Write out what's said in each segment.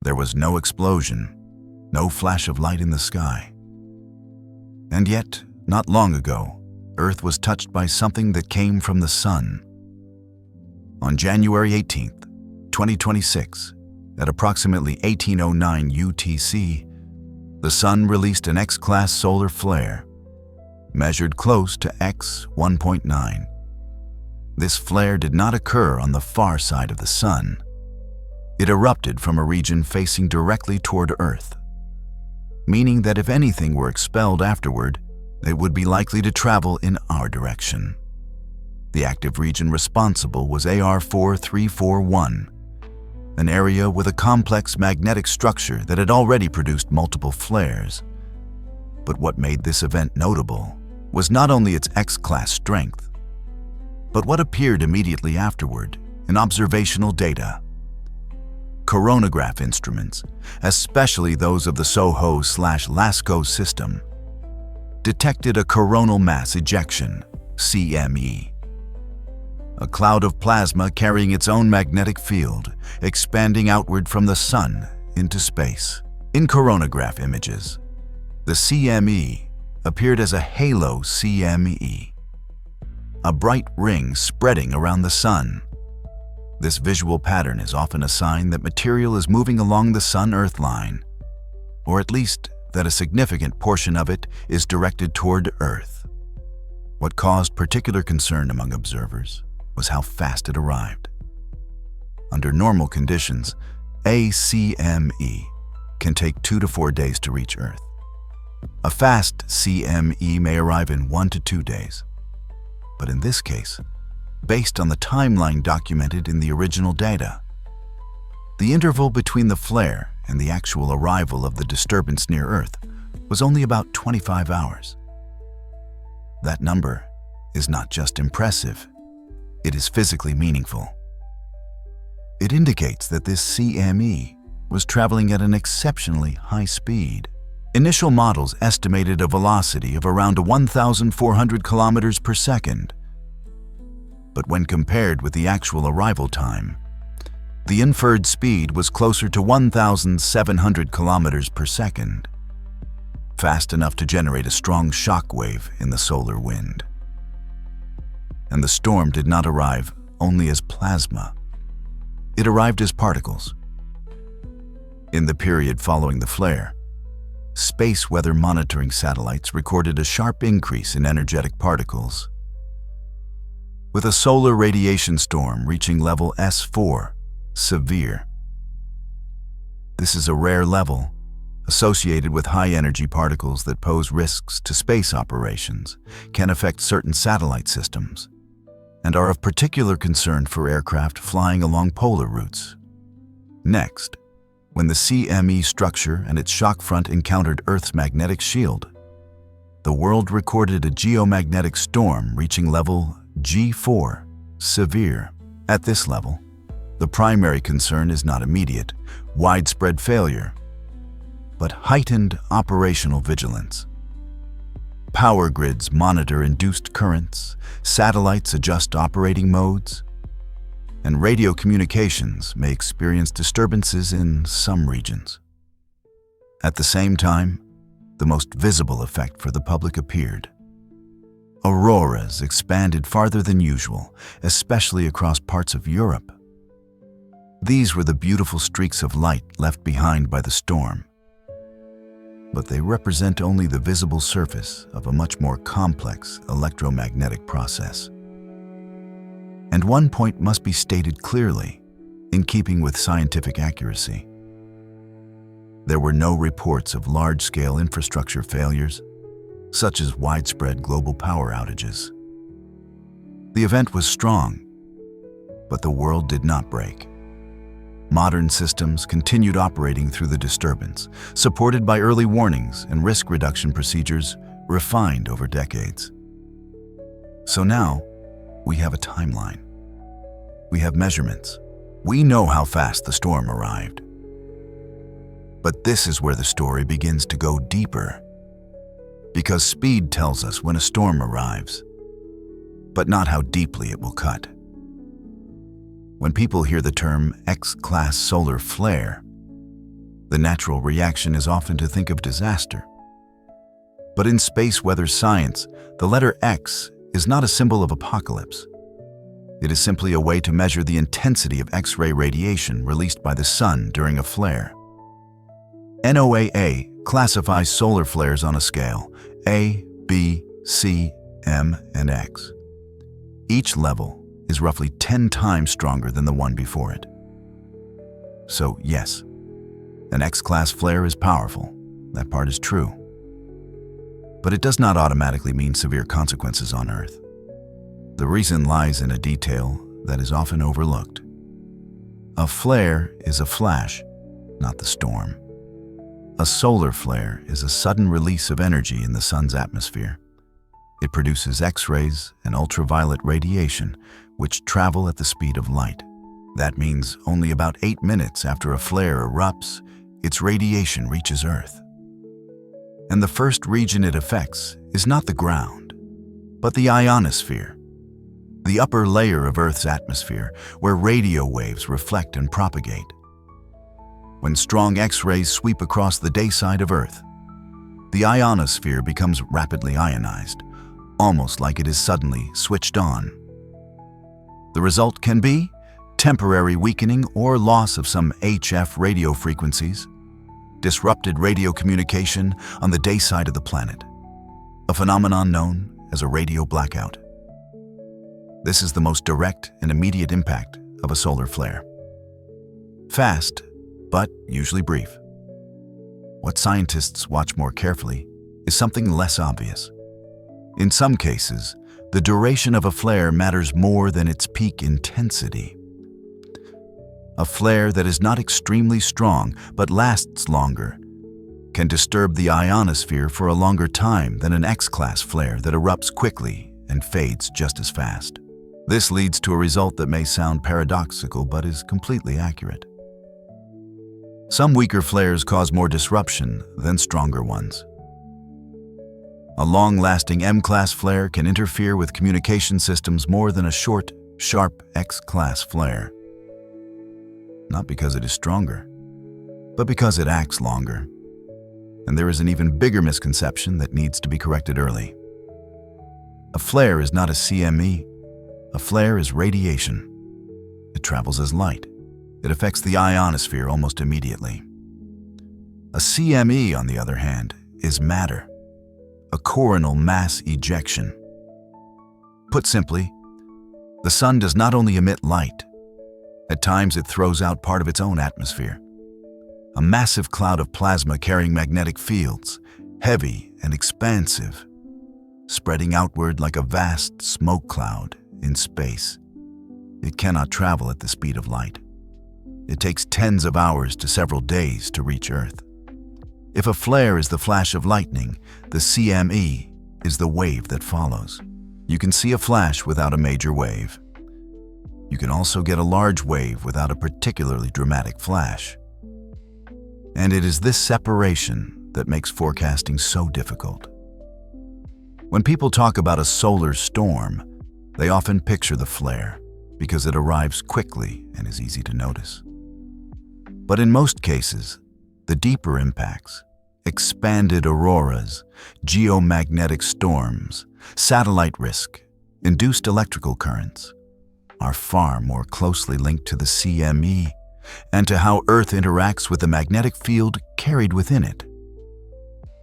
There was no explosion, no flash of light in the sky. And yet, not long ago, Earth was touched by something that came from the Sun. On January 18th, 2026, at approximately 1809 UTC, the Sun released an X-class solar flare, measured close to X 1.9. This flare did not occur on the far side of the Sun. It erupted from a region facing directly toward Earth, meaning that if anything were expelled afterward, it would be likely to travel in our direction. The active region responsible was AR 4341, an area with a complex magnetic structure that had already produced multiple flares. But what made this event notable was not only its X-class strength, but what appeared immediately afterward in observational data. Coronagraph instruments, especially those of the SOHO/LASCO system, detected a coronal mass ejection, CME. A cloud of plasma carrying its own magnetic field, expanding outward from the Sun into space. In coronagraph images, the CME appeared as a halo CME, a bright ring spreading around the Sun. This visual pattern is often a sign that material is moving along the Sun-Earth line, or at least that a significant portion of it is directed toward Earth. What caused particular concern among observers was how fast it arrived. Under normal conditions, a CME can take 2 to 4 days to reach Earth. A fast CME may arrive in 1 to 2 days. But in this case, based on the timeline documented in the original data, the interval between the flare and the actual arrival of the disturbance near Earth was only about 25 hours. That number is not just impressive, it is physically meaningful. It indicates that this CME was traveling at an exceptionally high speed. Initial models estimated a velocity of around 1,400 kilometers per second. But when compared with the actual arrival time, the inferred speed was closer to 1,700 kilometers per second, fast enough to generate a strong shock wave in the solar wind. And the storm did not arrive only as plasma. It arrived as particles. In the period following the flare, space weather monitoring satellites recorded a sharp increase in energetic particles, with a solar radiation storm reaching level S4, severe. This is a rare level associated with high-energy particles that pose risks to space operations, can affect certain satellite systems, and are of particular concern for aircraft flying along polar routes. Next, when the CME structure and its shock front encountered Earth's magnetic shield, the world recorded a geomagnetic storm reaching level G4, severe. At this level, the primary concern is not immediate, widespread failure, but heightened operational vigilance. Power grids monitor induced currents, satellites adjust operating modes, and radio communications may experience disturbances in some regions. At the same time, the most visible effect for the public appeared. Auroras expanded farther than usual, especially across parts of Europe. These were the beautiful streaks of light left behind by the storm. But they represent only the visible surface of a much more complex electromagnetic process. And one point must be stated clearly, in keeping with scientific accuracy. There were no reports of large-scale infrastructure failures, such as widespread global power outages. The event was strong, but the world did not break. Modern systems continued operating through the disturbance, supported by early warnings and risk reduction procedures refined over decades. So now, we have a timeline. We have measurements. We know how fast the storm arrived. But this is where the story begins to go deeper. Because speed tells us when a storm arrives, but not how deeply it will cut. When people hear the term X-class solar flare, The natural reaction is often to think of disaster. But in space weather science, the letter X is not a symbol of apocalypse. It is simply a way to measure the intensity of X-ray radiation released by the sun during a flare. NOAA classifies solar flares on a scale A, B, C, M, and X. Each level is roughly 10 times stronger than the one before it. So yes, an X-class flare is powerful. That part is true. But it does not automatically mean severe consequences on Earth. The reason lies in a detail that is often overlooked. A flare is a flash, not the storm. A solar flare is a sudden release of energy in the sun's atmosphere. It produces X-rays and ultraviolet radiation, which travel at the speed of light. That means only about 8 minutes after a flare erupts, its radiation reaches Earth. And the first region it affects is not the ground, but the ionosphere, the upper layer of Earth's atmosphere, where radio waves reflect and propagate. When strong X-rays sweep across the day side of Earth, the ionosphere becomes rapidly ionized, almost like it is suddenly switched on. The result can be temporary weakening or loss of some HF radio frequencies, disrupted radio communication on the day side of the planet, a phenomenon known as a radio blackout. This is the most direct and immediate impact of a solar flare. Fast, but usually brief. What scientists watch more carefully is something less obvious. In some cases, the duration of a flare matters more than its peak intensity. A flare that is not extremely strong but lasts longer can disturb the ionosphere for a longer time than an X-class flare that erupts quickly and fades just as fast. This leads to a result that may sound paradoxical but is completely accurate. Some weaker flares cause more disruption than stronger ones. A long-lasting M-class flare can interfere with communication systems more than a short, sharp X-class flare. Not because it is stronger, but because it acts longer. And there is an even bigger misconception that needs to be corrected early. A flare is not a CME. A flare is radiation. It travels as light. It affects the ionosphere almost immediately. A CME, on the other hand, is matter, a coronal mass ejection. Put simply, the sun does not only emit light. At times it throws out part of its own atmosphere. A massive cloud of plasma carrying magnetic fields, heavy and expansive, spreading outward like a vast smoke cloud in space. It cannot travel at the speed of light. It takes tens of hours to several days to reach Earth. If a flare is the flash of lightning, the CME is the wave that follows. You can see a flash without a major wave. You can also get a large wave without a particularly dramatic flash. And it is this separation that makes forecasting so difficult. When people talk about a solar storm, they often picture the flare because it arrives quickly and is easy to notice. But in most cases, the deeper impacts, expanded auroras, geomagnetic storms, satellite risk, induced electrical currents, are far more closely linked to the CME and to how Earth interacts with the magnetic field carried within it.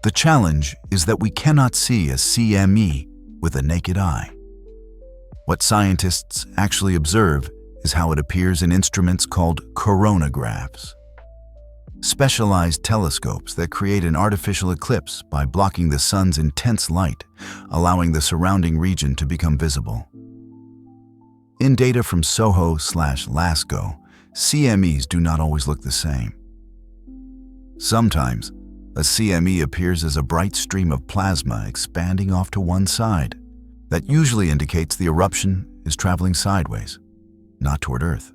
The challenge is that we cannot see a CME with a naked eye. What scientists actually observe is how it appears in instruments called coronagraphs, specialized telescopes that create an artificial eclipse by blocking the sun's intense light, allowing the surrounding region to become visible. In data from SOHO/LASCO, CMEs do not always look the same. Sometimes, a CME appears as a bright stream of plasma expanding off to one side. That usually indicates the eruption is traveling sideways, not toward Earth.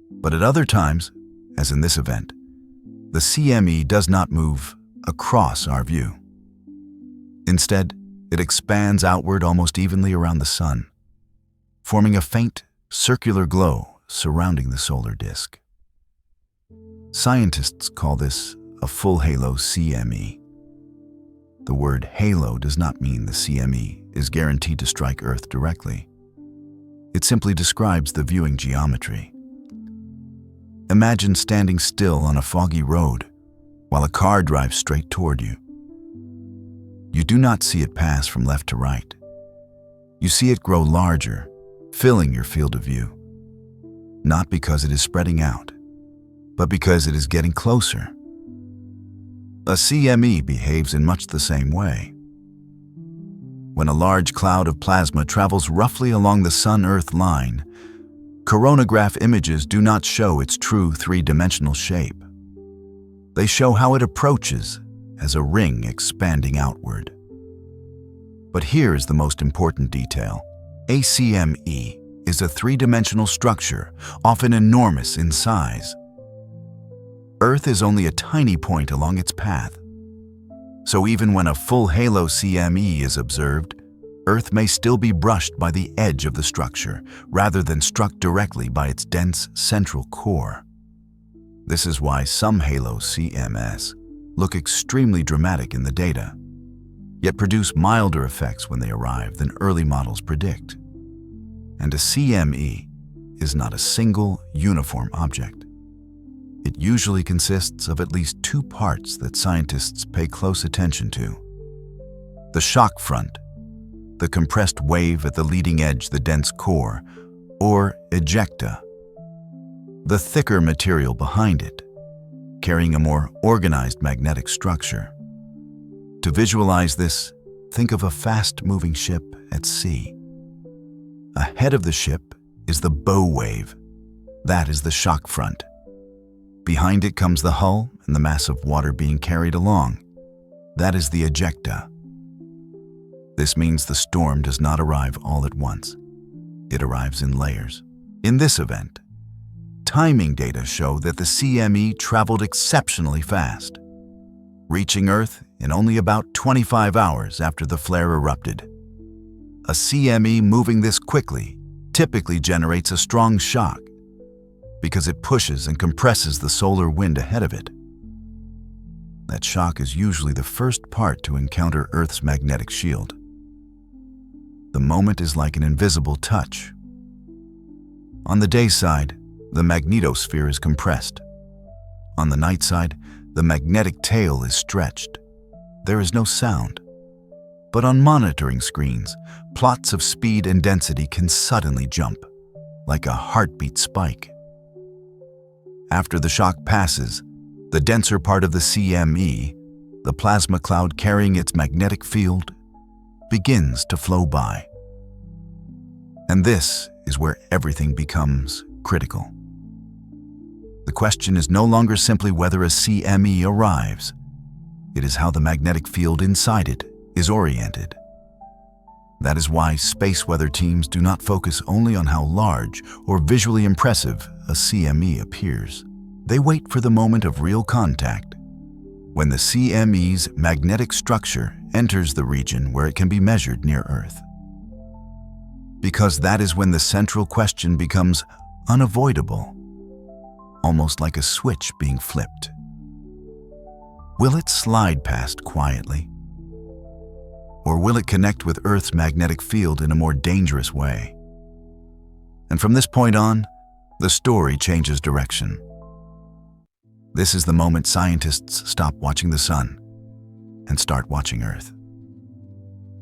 But at other times, as in this event, the CME does not move across our view. Instead, it expands outward almost evenly around the sun, forming a faint, circular glow surrounding the solar disk. Scientists call this a full halo CME. The word halo does not mean the CME is guaranteed to strike Earth directly. It simply describes the viewing geometry. Imagine standing still on a foggy road while a car drives straight toward you. You do not see it pass from left to right. You see it grow larger, filling your field of view. Not because it is spreading out, but because it is getting closer. A CME behaves in much the same way. When a large cloud of plasma travels roughly along the Sun-Earth line, coronagraph images do not show its true three-dimensional shape. They show how it approaches as a ring expanding outward. But here is the most important detail. A CME is a three-dimensional structure, often enormous in size. Earth is only a tiny point along its path. So even when a full halo CME is observed, Earth may still be brushed by the edge of the structure rather than struck directly by its dense central core. This is why some halo CMS look extremely dramatic in the data, yet produce milder effects when they arrive than early models predict. And a CME is not a single, uniform object. It usually consists of at least two parts that scientists pay close attention to. The shock front, the compressed wave at the leading edge, the dense core, or ejecta. The thicker material behind it, carrying a more organized magnetic structure. To visualize this, think of a fast-moving ship at sea. Ahead of the ship is the bow wave. That is the shock front. Behind it comes the hull and the mass of water being carried along. That is the ejecta. This means the storm does not arrive all at once. It arrives in layers. In this event, timing data show that the CME traveled exceptionally fast, reaching Earth in only about 25 hours after the flare erupted. A CME moving this quickly typically generates a strong shock because it pushes and compresses the solar wind ahead of it. That shock is usually the first part to encounter Earth's magnetic shield. The moment is like an invisible touch. On the day side, the magnetosphere is compressed. On the night side, the magnetic tail is stretched. There is no sound. But on monitoring screens, plots of speed and density can suddenly jump, like a heartbeat spike. After the shock passes, the denser part of the CME, the plasma cloud carrying its magnetic field, begins to flow by. And this is where everything becomes critical. The question is no longer simply whether a CME arrives. It is how the magnetic field inside it is oriented. That is why space weather teams do not focus only on how large or visually impressive a CME appears. They wait for the moment of real contact, when the CME's magnetic structure enters the region where it can be measured near Earth. Because that is when the central question becomes unavoidable, almost like a switch being flipped. Will it slide past quietly? Or will it connect with Earth's magnetic field in a more dangerous way? And from this point on, the story changes direction. This is the moment scientists stop watching the sun and start watching Earth.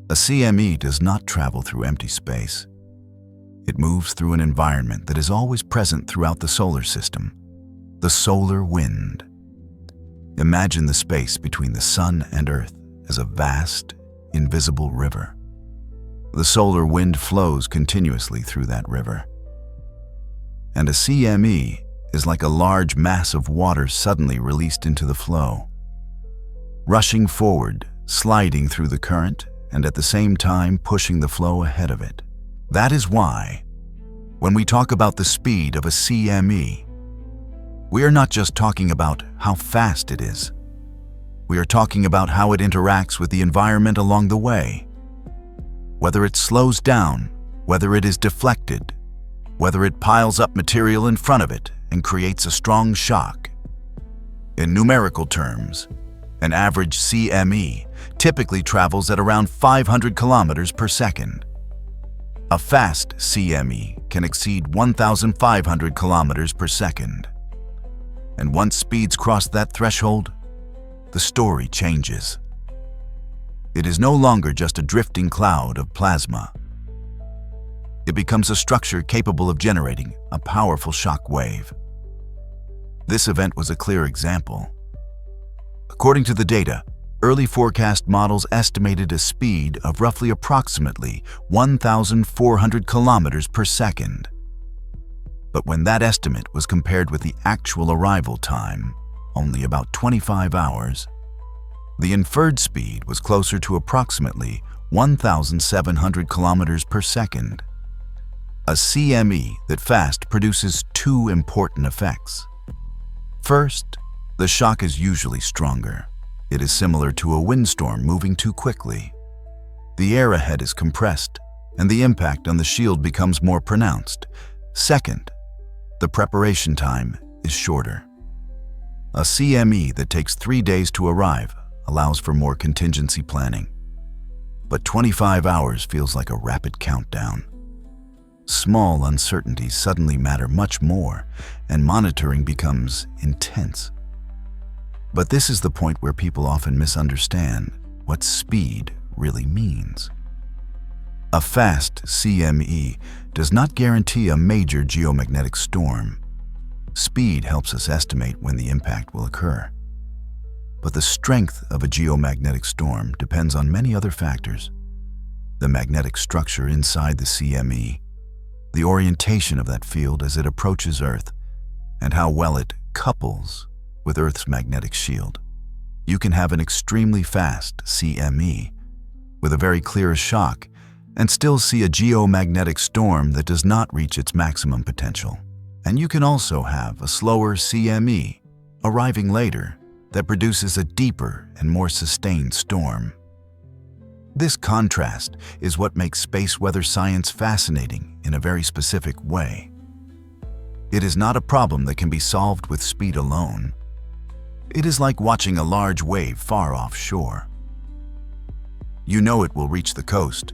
A CME does not travel through empty space. It moves through an environment that is always present throughout the solar system, the solar wind. Imagine the space between the sun and Earth as a vast, invisible river. The solar wind flows continuously through that river. And a CME is like a large mass of water suddenly released into the flow, rushing forward, sliding through the current, and at the same time pushing the flow ahead of it. That is why, when we talk about the speed of a CME, we are not just talking about how fast it is. We are talking about how it interacts with the environment along the way. Whether it slows down, whether it is deflected, whether it piles up material in front of it and creates a strong shock. In numerical terms, an average CME typically travels at around 500 kilometers per second. A fast CME can exceed 1,500 kilometers per second. And once speeds cross that threshold, the story changes. It is no longer just a drifting cloud of plasma. It becomes a structure capable of generating a powerful shock wave. This event was a clear example. According to the data, early forecast models estimated a speed of roughly approximately 1,400 kilometers per second. But when that estimate was compared with the actual arrival time, only about 25 hours, the inferred speed was closer to approximately 1,700 kilometers per second. A CME that fast produces two important effects. First, the shock is usually stronger. It is similar to a windstorm moving too quickly. The air ahead is compressed, and the impact on the shield becomes more pronounced. Second, the preparation time is shorter. A CME that takes 3 days to arrive allows for more contingency planning. But 25 hours feels like a rapid countdown. Small uncertainties suddenly matter much more, and monitoring becomes intense. But this is the point where people often misunderstand what speed really means. A fast CME does not guarantee a major geomagnetic storm. Speed helps us estimate when the impact will occur. But the strength of a geomagnetic storm depends on many other factors. The magnetic structure inside the CME, the orientation of that field as it approaches Earth, and how well it couples with Earth's magnetic shield. You can have an extremely fast CME with a very clear shock and still see a geomagnetic storm that does not reach its maximum potential. And you can also have a slower CME arriving later that produces a deeper and more sustained storm. This contrast is what makes space weather science fascinating in a very specific way. It is not a problem that can be solved with speed alone. It is like watching a large wave far offshore. You know it will reach the coast.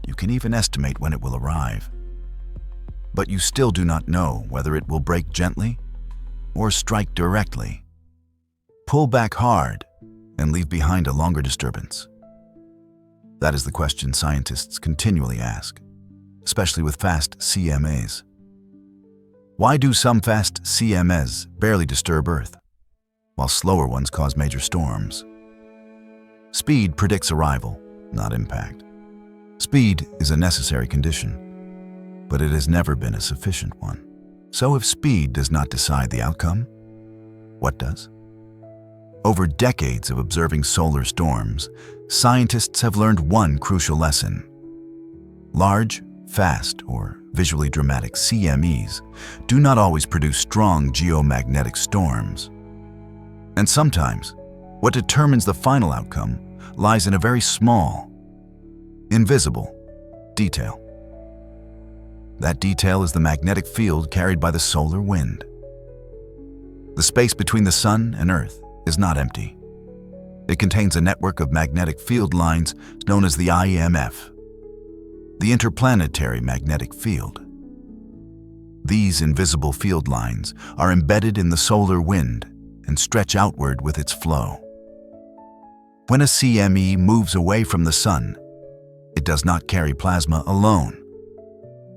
You can even estimate when it will arrive. But you still do not know whether it will break gently or strike directly, pull back hard, and leave behind a longer disturbance. That is the question scientists continually ask, especially with fast CMEs. Why do some fast CMEs barely disturb Earth, while slower ones cause major storms? Speed predicts arrival, not impact. Speed is a necessary condition, but it has never been a sufficient one. So if speed does not decide the outcome, what does? Over decades of observing solar storms, scientists have learned one crucial lesson. Large, fast, or visually dramatic CMEs do not always produce strong geomagnetic storms. And sometimes, what determines the final outcome lies in a very small, invisible detail. That detail is the magnetic field carried by the solar wind. The space between the Sun and Earth is not empty. It contains a network of magnetic field lines known as the IMF, the Interplanetary Magnetic Field. These invisible field lines are embedded in the solar wind and stretch outward with its flow. When a CME moves away from the Sun, it does not carry plasma alone.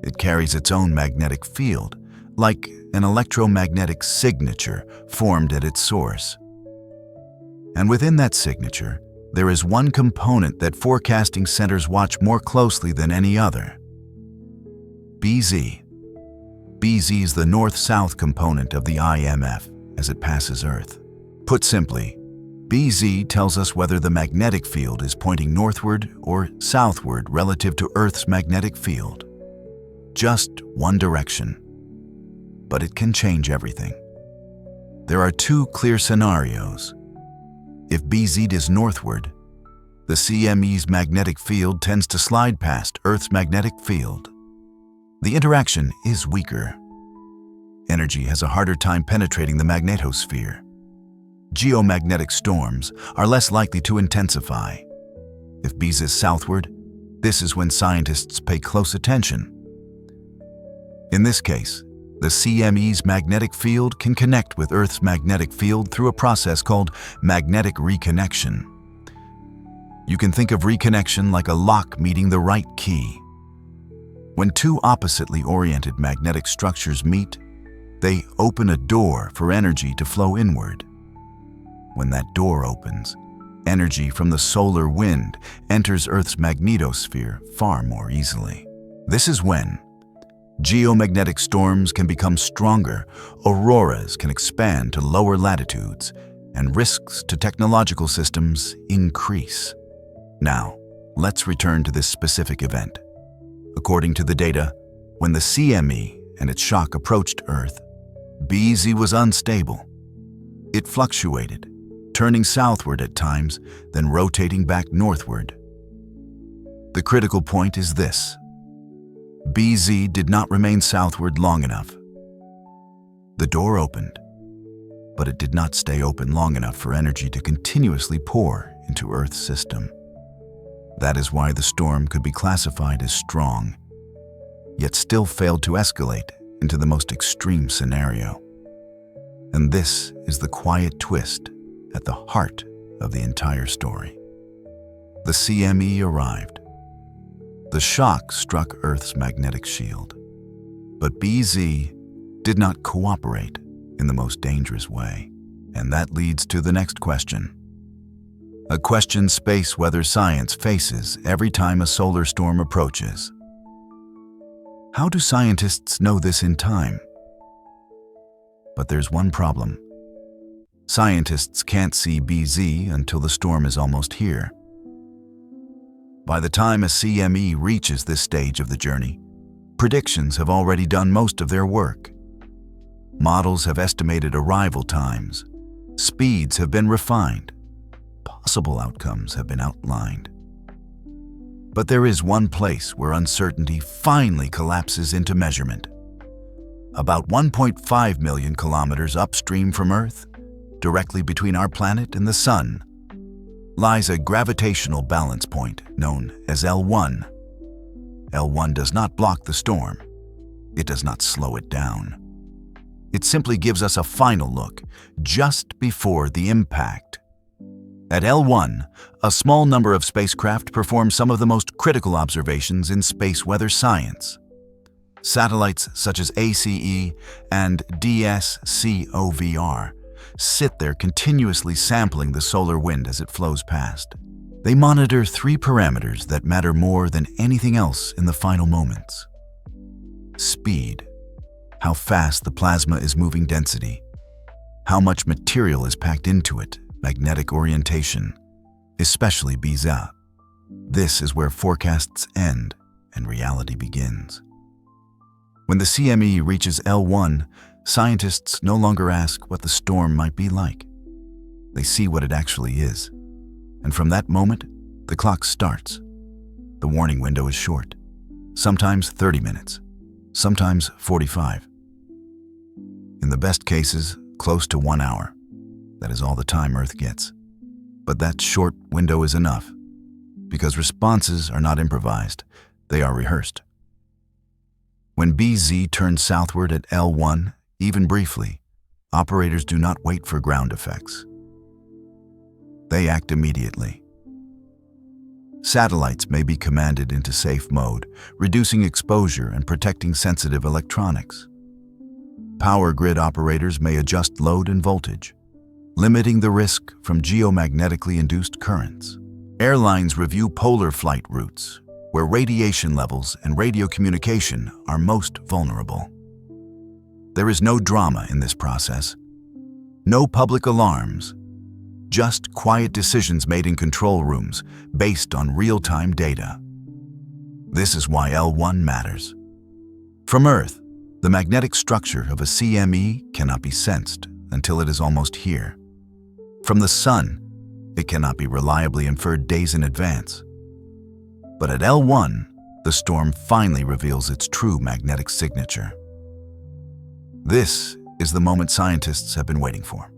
It carries its own magnetic field, like an electromagnetic signature formed at its source. And within that signature, there is one component that forecasting centers watch more closely than any other: BZ. BZ is the north-south component of the IMF as it passes Earth. Put simply, BZ tells us whether the magnetic field is pointing northward or southward relative to Earth's magnetic field. Just one direction. But it can change everything. There are two clear scenarios. If BZ is northward, the CME's magnetic field tends to slide past Earth's magnetic field. The interaction is weaker. Energy has a harder time penetrating the magnetosphere. geomagnetic storms are less likely to intensify. If BZ is southward, this is when scientists pay close attention. In this case, the CME's magnetic field can connect with Earth's magnetic field through a process called magnetic reconnection. You can think of reconnection like a lock meeting the right key. When two oppositely oriented magnetic structures meet, they open a door for energy to flow inward. When that door opens, energy from the solar wind enters Earth's magnetosphere far more easily. This is when geomagnetic storms can become stronger, auroras can expand to lower latitudes, and risks to technological systems increase. Now, let's return to this specific event. According to the data, when the CME and its shock approached Earth, BZ was unstable. It fluctuated, turning southward at times, then rotating back northward. The critical point is this: BZ did not remain southward long enough. The door opened, but it did not stay open long enough for energy to continuously pour into Earth's system. That is why the storm could be classified as strong, yet still failed to escalate into the most extreme scenario. And this is the quiet twist at the heart of the entire story. The CME arrived. The shock struck Earth's magnetic shield, but BZ did not cooperate in the most dangerous way. And that leads to the next question. A question space weather science faces every time a solar storm approaches. How do scientists know this in time? But there's one problem. Scientists can't see BZ until the storm is almost here. By the time a CME reaches this stage of the journey, predictions have already done most of their work. Models have estimated arrival times, speeds have been refined, possible outcomes have been outlined. But there is one place where uncertainty finally collapses into measurement. About 1.5 million kilometers upstream from Earth, directly between our planet and the Sun, lies a gravitational balance point known as L1. L1 does not block the storm. It does not slow it down. It simply gives us a final look just before the impact. At L1, a small number of spacecraft perform some of the most critical observations in space weather science. Satellites such as ACE and DSCOVR sit there continuously sampling the solar wind as it flows past. They monitor three parameters that matter more than anything else in the final moments. Speed, how fast the plasma is moving, density, how much material is packed into it, magnetic orientation, especially BZ. This is where forecasts end and reality begins. When the CME reaches L1, scientists no longer ask what the storm might be like. They see what it actually is. And from that moment, the clock starts. The warning window is short, sometimes 30 minutes, sometimes 45. In the best cases, close to 1 hour. That is all the time Earth gets. But that short window is enough, because responses are not improvised, they are rehearsed. When BZ turns southward at L1, even briefly, operators do not wait for ground effects. They act immediately. Satellites may be commanded into safe mode, reducing exposure and protecting sensitive electronics. Power grid operators may adjust load and voltage, limiting the risk from geomagnetically induced currents. Airlines review polar flight routes, where radiation levels and radio communication are most vulnerable. There is no drama in this process, no public alarms, just quiet decisions made in control rooms based on real-time data. This is why L1 matters. From Earth, the magnetic structure of a CME cannot be sensed until it is almost here. From the Sun, it cannot be reliably inferred days in advance. But at L1, the storm finally reveals its true magnetic signature. This is the moment scientists have been waiting for.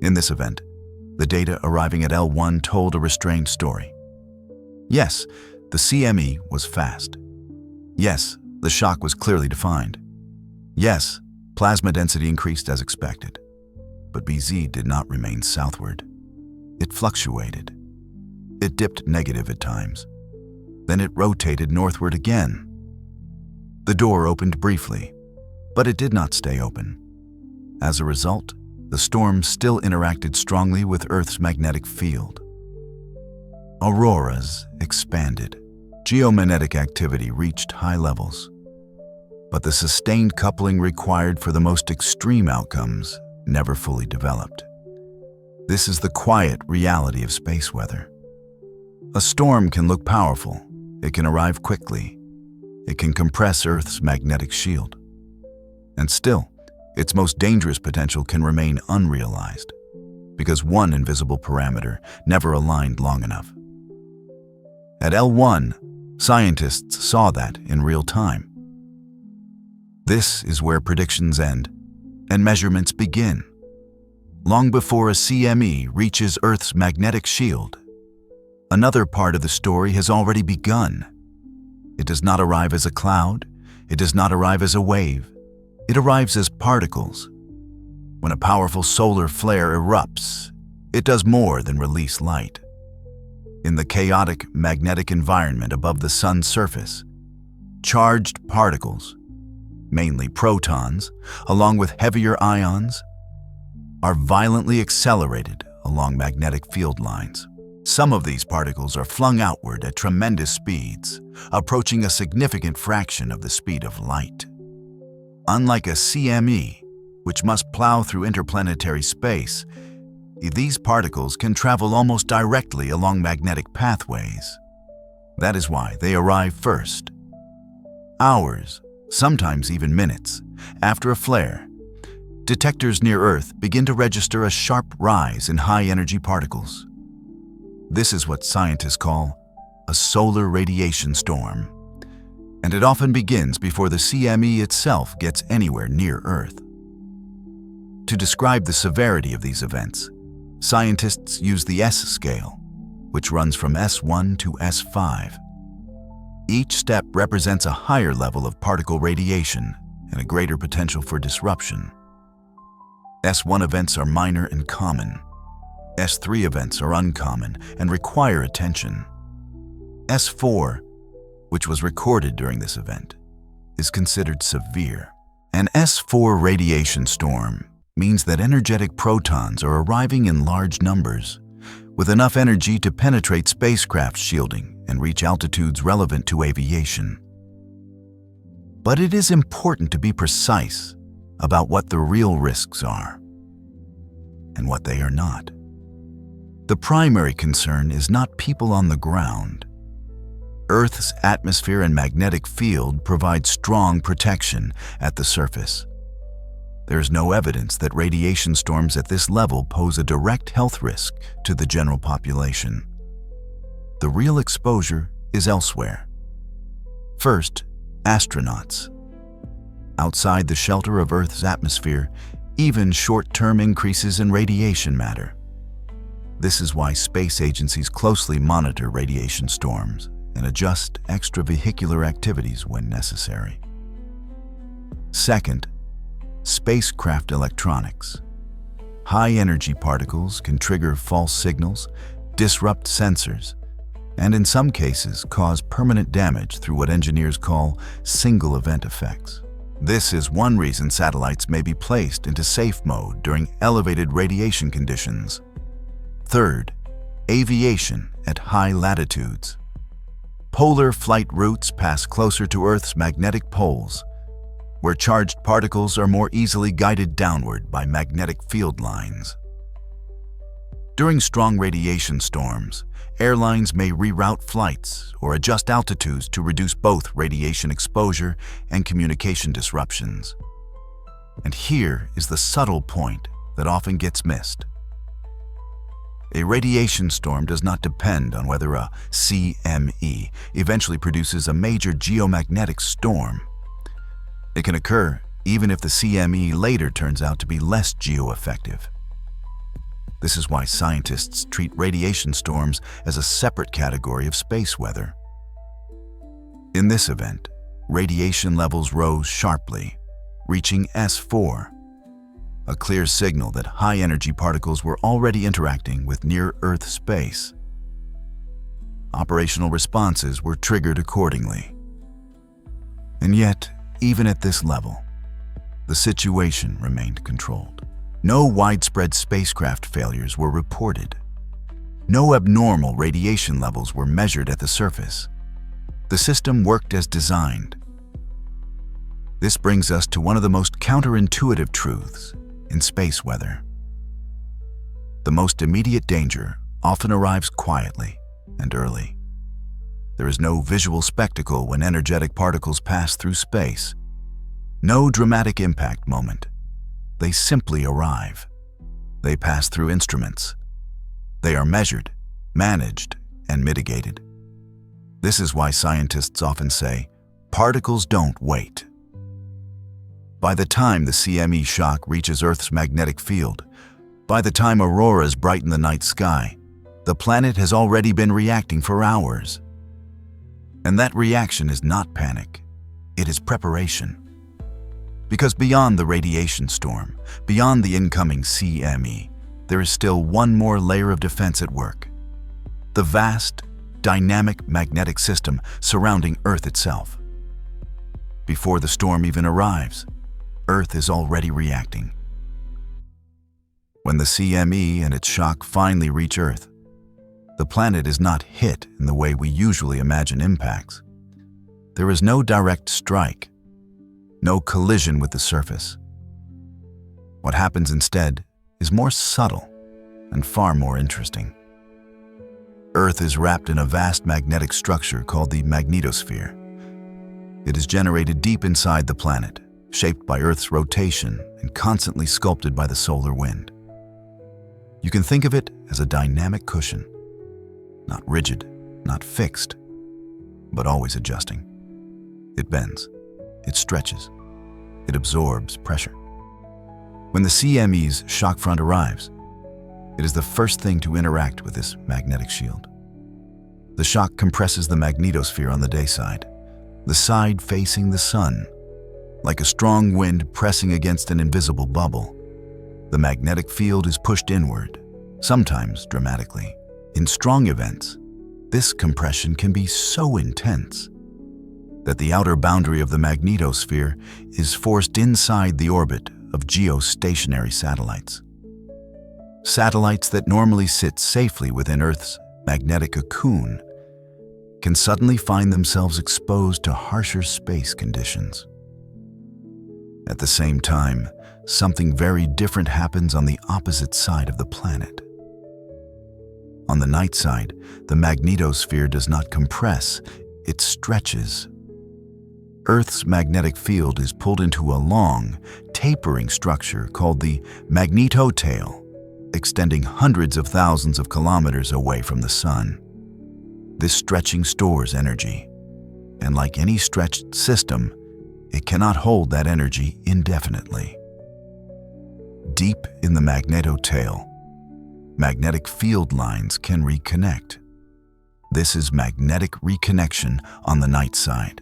In this event, the data arriving at L1 told a restrained story. Yes, the CME was fast. Yes, the shock was clearly defined. Yes, plasma density increased as expected. But BZ did not remain southward. It fluctuated. It dipped negative at times. Then it rotated northward again. The door opened briefly, but it did not stay open. As a result, the storm still interacted strongly with Earth's magnetic field. Auroras expanded. Geomagnetic activity reached high levels. But the sustained coupling required for the most extreme outcomes never fully developed. This is the quiet reality of space weather. A storm can look powerful. It can arrive quickly. It can compress Earth's magnetic shield. And still, its most dangerous potential can remain unrealized because one invisible parameter never aligned long enough. At L1, scientists saw that in real time. This is where predictions end and measurements begin. Long before a CME reaches Earth's magnetic shield, another part of the story has already begun. It does not arrive as a cloud. It does not arrive as a wave. It arrives as particles. When a powerful solar flare erupts, it does more than release light. In the chaotic magnetic environment above the sun's surface, charged particles, mainly protons, along with heavier ions, are violently accelerated along magnetic field lines. Some of these particles are flung outward at tremendous speeds, approaching a significant fraction of the speed of light. Unlike a CME, which must plow through interplanetary space, these particles can travel almost directly along magnetic pathways. That is why they arrive first. Hours, sometimes even minutes, after a flare, detectors near Earth begin to register a sharp rise in high-energy particles. This is what scientists call a solar radiation storm, and it often begins before the CME itself gets anywhere near Earth. To describe the severity of these events, scientists use the S scale, which runs from S1 to S5. Each step represents a higher level of particle radiation and a greater potential for disruption. S1 events are minor and common. S3 events are uncommon and require attention. S4, which was recorded during this event, is considered severe. An S4 radiation storm means that energetic protons are arriving in large numbers, with enough energy to penetrate spacecraft shielding and reach altitudes relevant to aviation. But it is important to be precise about what the real risks are and what they are not. The primary concern is not people on the ground. Earth's atmosphere and magnetic field provide strong protection at the surface. There is no evidence that radiation storms at this level pose a direct health risk to the general population. The real exposure is elsewhere. First, astronauts. Outside the shelter of Earth's atmosphere, even short-term increases in radiation matter. This is why space agencies closely monitor radiation storms and adjust extravehicular activities when necessary. Second, spacecraft electronics. High-energy particles can trigger false signals, disrupt sensors, and in some cases cause permanent damage through what engineers call single-event effects. This is one reason satellites may be placed into safe mode during elevated radiation conditions. Third, aviation at high latitudes. Polar flight routes pass closer to Earth's magnetic poles, where charged particles are more easily guided downward by magnetic field lines. During strong radiation storms, airlines may reroute flights or adjust altitudes to reduce both radiation exposure and communication disruptions. And here is the subtle point that often gets missed. A radiation storm does not depend on whether a CME eventually produces a major geomagnetic storm. It can occur even if the CME later turns out to be less geo-effective. This is why scientists treat radiation storms as a separate category of space weather. In this event, radiation levels rose sharply, reaching S4, a clear signal that high-energy particles were already interacting with near-Earth space. Operational responses were triggered accordingly. And yet, even at this level, the situation remained controlled. No widespread spacecraft failures were reported. No abnormal radiation levels were measured at the surface. The system worked as designed. This brings us to one of the most counterintuitive truths in space weather. The most immediate danger often arrives quietly and early. There is no visual spectacle when energetic particles pass through space. No dramatic impact moment. They simply arrive. They pass through instruments. They are measured, managed, and mitigated. This is why scientists often say, particles don't wait. By the time the CME shock reaches Earth's magnetic field, by the time auroras brighten the night sky, the planet has already been reacting for hours. And that reaction is not panic, it is preparation. Because beyond the radiation storm, beyond the incoming CME, there is still one more layer of defense at work. The vast, dynamic magnetic system surrounding Earth itself. Before the storm even arrives, Earth is already reacting. When the CME and its shock finally reach Earth, the planet is not hit in the way we usually imagine impacts. There is no direct strike, no collision with the surface. What happens instead is more subtle and far more interesting. Earth is wrapped in a vast magnetic structure called the magnetosphere. It is generated deep inside the planet, shaped by Earth's rotation and constantly sculpted by the solar wind. You can think of it as a dynamic cushion, not rigid, not fixed, but always adjusting. It bends, it stretches, it absorbs pressure. When the CME's shock front arrives, it is the first thing to interact with this magnetic shield. The shock compresses the magnetosphere on the day side, the side facing the sun. Like a strong wind pressing against an invisible bubble, the magnetic field is pushed inward, sometimes dramatically. In strong events, this compression can be so intense that the outer boundary of the magnetosphere is forced inside the orbit of geostationary satellites. Satellites that normally sit safely within Earth's magnetic cocoon can suddenly find themselves exposed to harsher space conditions. At the same time, something very different happens on the opposite side of the planet. On the night side, the magnetosphere does not compress, it stretches. Earth's magnetic field is pulled into a long, tapering structure called the magnetotail, extending hundreds of thousands of kilometers away from the sun. This stretching stores energy, and like any stretched system, it cannot hold that energy indefinitely. Deep in the magnetotail, magnetic field lines can reconnect. This is magnetic reconnection on the night side,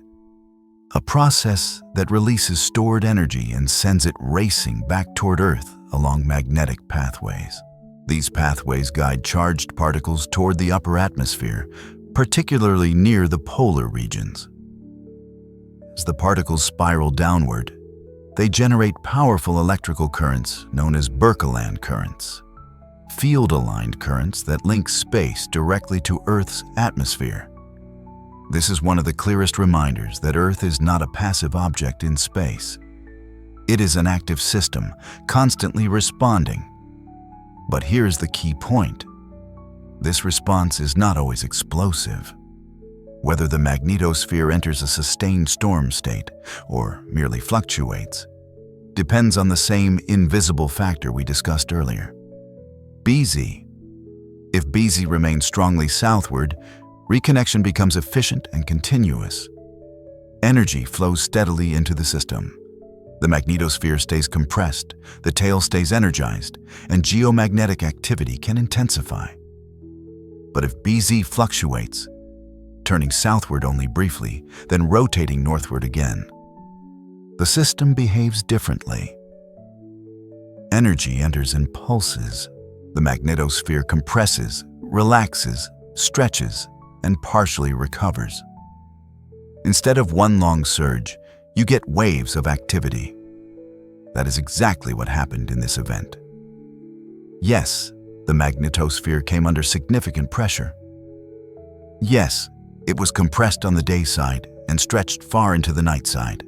a process that releases stored energy and sends it racing back toward Earth along magnetic pathways. These pathways guide charged particles toward the upper atmosphere, particularly near the polar regions. As the particles spiral downward, they generate powerful electrical currents known as Birkeland currents, field-aligned currents that link space directly to Earth's atmosphere. This is one of the clearest reminders that Earth is not a passive object in space. It is an active system, constantly responding. But here's the key point. This response is not always explosive. Whether the magnetosphere enters a sustained storm state or merely fluctuates depends on the same invisible factor we discussed earlier, BZ. If BZ remains strongly southward, reconnection becomes efficient and continuous. Energy flows steadily into the system. The magnetosphere stays compressed, the tail stays energized, and geomagnetic activity can intensify. But if BZ fluctuates, turning southward only briefly, then rotating northward again, the system behaves differently. Energy enters in pulses. The magnetosphere compresses, relaxes, stretches, and partially recovers. Instead of one long surge, you get waves of activity. That is exactly what happened in this event. Yes, the magnetosphere came under significant pressure. Yes, it was compressed on the day side and stretched far into the night side.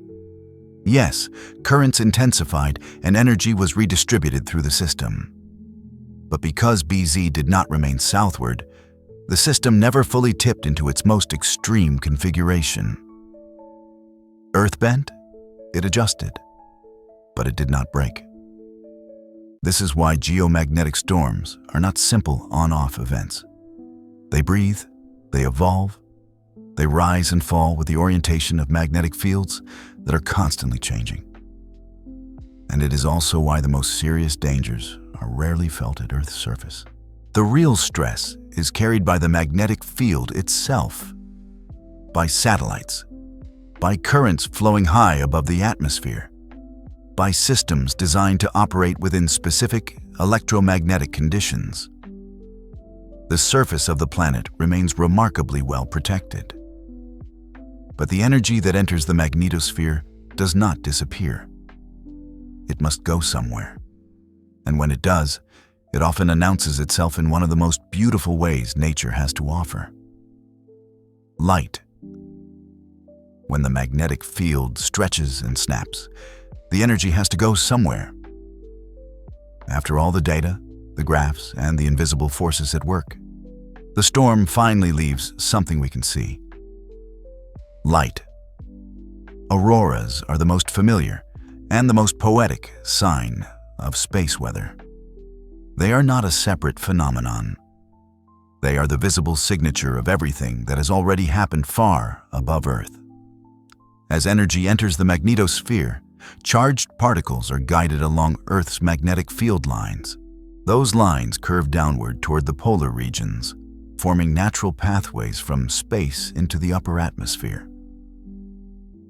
Yes, currents intensified and energy was redistributed through the system. But because BZ did not remain southward, the system never fully tipped into its most extreme configuration. Earth bent? It adjusted, but it did not break. This is why geomagnetic storms are not simple on-off events. They breathe, they evolve, they rise and fall with the orientation of magnetic fields that are constantly changing. And it is also why the most serious dangers are rarely felt at Earth's surface. The real stress is carried by the magnetic field itself, by satellites, by currents flowing high above the atmosphere, by systems designed to operate within specific electromagnetic conditions. The surface of the planet remains remarkably well protected. But the energy that enters the magnetosphere does not disappear. It must go somewhere. And when it does, it often announces itself in one of the most beautiful ways nature has to offer. Light. When the magnetic field stretches and snaps, the energy has to go somewhere. After all the data, the graphs, and the invisible forces at work, the storm finally leaves something we can see. Light. Auroras are the most familiar and the most poetic sign of space weather. They are not a separate phenomenon. They are the visible signature of everything that has already happened far above Earth. As energy enters the magnetosphere, charged particles are guided along Earth's magnetic field lines. Those lines curve downward toward the polar regions, forming natural pathways from space into the upper atmosphere.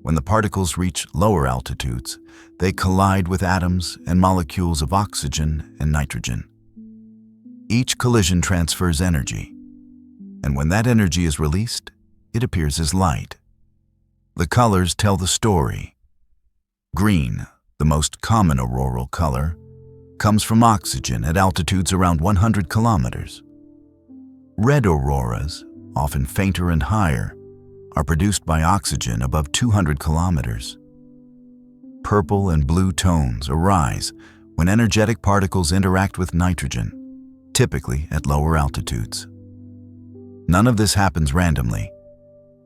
When the particles reach lower altitudes, they collide with atoms and molecules of oxygen and nitrogen. Each collision transfers energy, and when that energy is released, it appears as light. The colors tell the story. Green, the most common auroral color, comes from oxygen at altitudes around 100 kilometers. Red auroras, often fainter and higher, are produced by oxygen above 200 kilometers. Purple and blue tones arise when energetic particles interact with nitrogen, typically at lower altitudes. None of this happens randomly.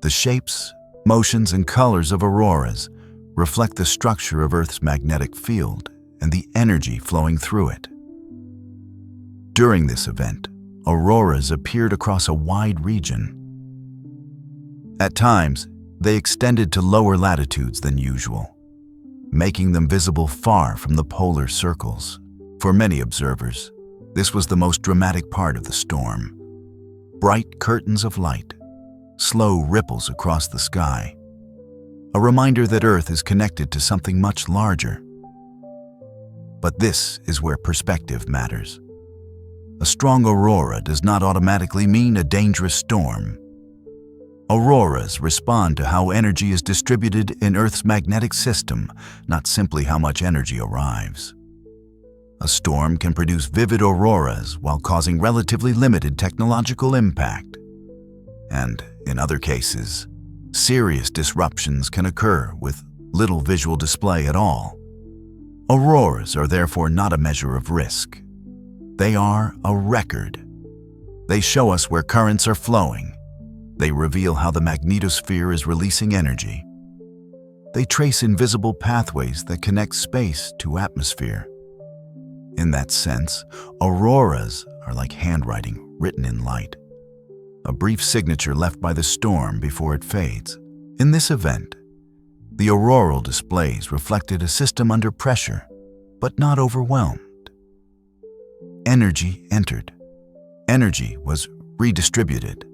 The shapes, motions, and colors of auroras reflect the structure of Earth's magnetic field and the energy flowing through it. During this event, auroras appeared across a wide region. At times, they extended to lower latitudes than usual, making them visible far from the polar circles. For many observers, this was the most dramatic part of the storm. Bright curtains of light, slow ripples across the sky, a reminder that Earth is connected to something much larger. But this is where perspective matters. A strong aurora does not automatically mean a dangerous storm. Auroras respond to how energy is distributed in Earth's magnetic system, not simply how much energy arrives. A storm can produce vivid auroras while causing relatively limited technological impact. And, in other cases, serious disruptions can occur with little visual display at all. Auroras are therefore not a measure of risk. They are a record. They show us where currents are flowing. They reveal how the magnetosphere is releasing energy. They trace invisible pathways that connect space to atmosphere. In that sense, auroras are like handwriting written in light, a brief signature left by the storm before it fades. In this event, The auroral displays reflected a system under pressure, but not overwhelmed. Energy entered. Energy was redistributed,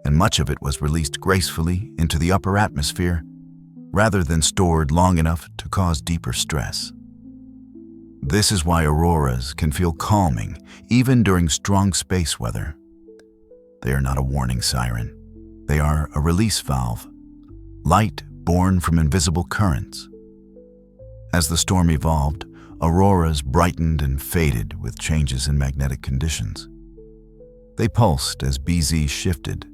and much of it was released gracefully into the upper atmosphere rather than stored long enough to cause deeper stress. This is why auroras can feel calming even during strong space weather. They are not a warning siren. They are a release valve, light born from invisible currents. As the storm evolved, auroras brightened and faded with changes in magnetic conditions. They pulsed as BZ shifted.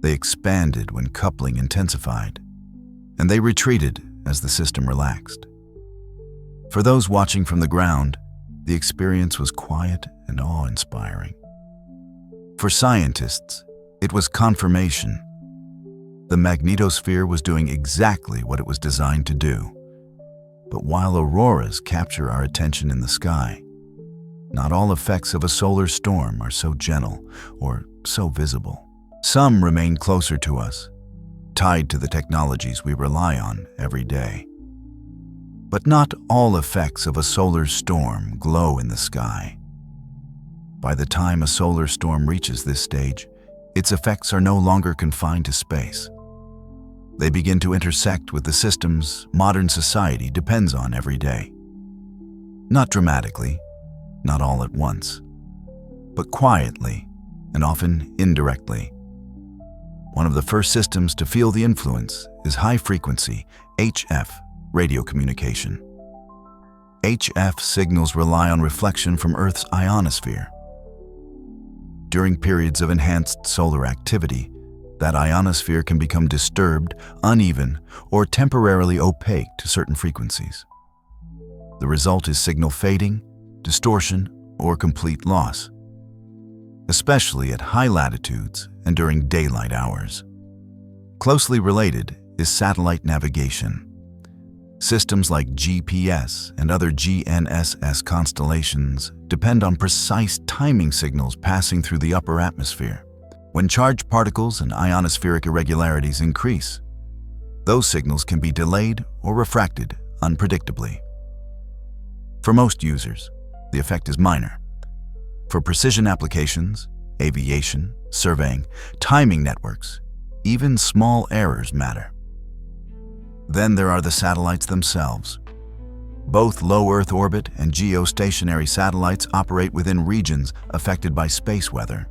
They expanded when coupling intensified, and they retreated as the system relaxed. For those watching from the ground, the experience was quiet and awe-inspiring. For scientists, it was confirmation. The magnetosphere was doing exactly what it was designed to do. But while auroras capture our attention in the sky, not all effects of a solar storm are so gentle or so visible. Some remain closer to us, tied to the technologies we rely on every day. But not all effects of a solar storm glow in the sky. By the time a solar storm reaches this stage, its effects are no longer confined to space. They begin to intersect with the systems modern society depends on every day. Not dramatically, not all at once, but quietly and often indirectly. One of the first systems to feel the influence is high-frequency HF radio communication. HF signals rely on reflection from Earth's ionosphere. During periods of enhanced solar activity, that ionosphere can become disturbed, uneven, or temporarily opaque to certain frequencies. The result is signal fading, distortion, or complete loss, especially at high latitudes and during daylight hours. Closely related is satellite navigation. Systems like GPS and other GNSS constellations depend on precise timing signals passing through the upper atmosphere. When charged particles and ionospheric irregularities increase, those signals can be delayed or refracted unpredictably. For most users, the effect is minor. For precision applications, aviation, surveying, timing networks, even small errors matter. Then there are the satellites themselves. Both low Earth orbit and geostationary satellites operate within regions affected by space weather.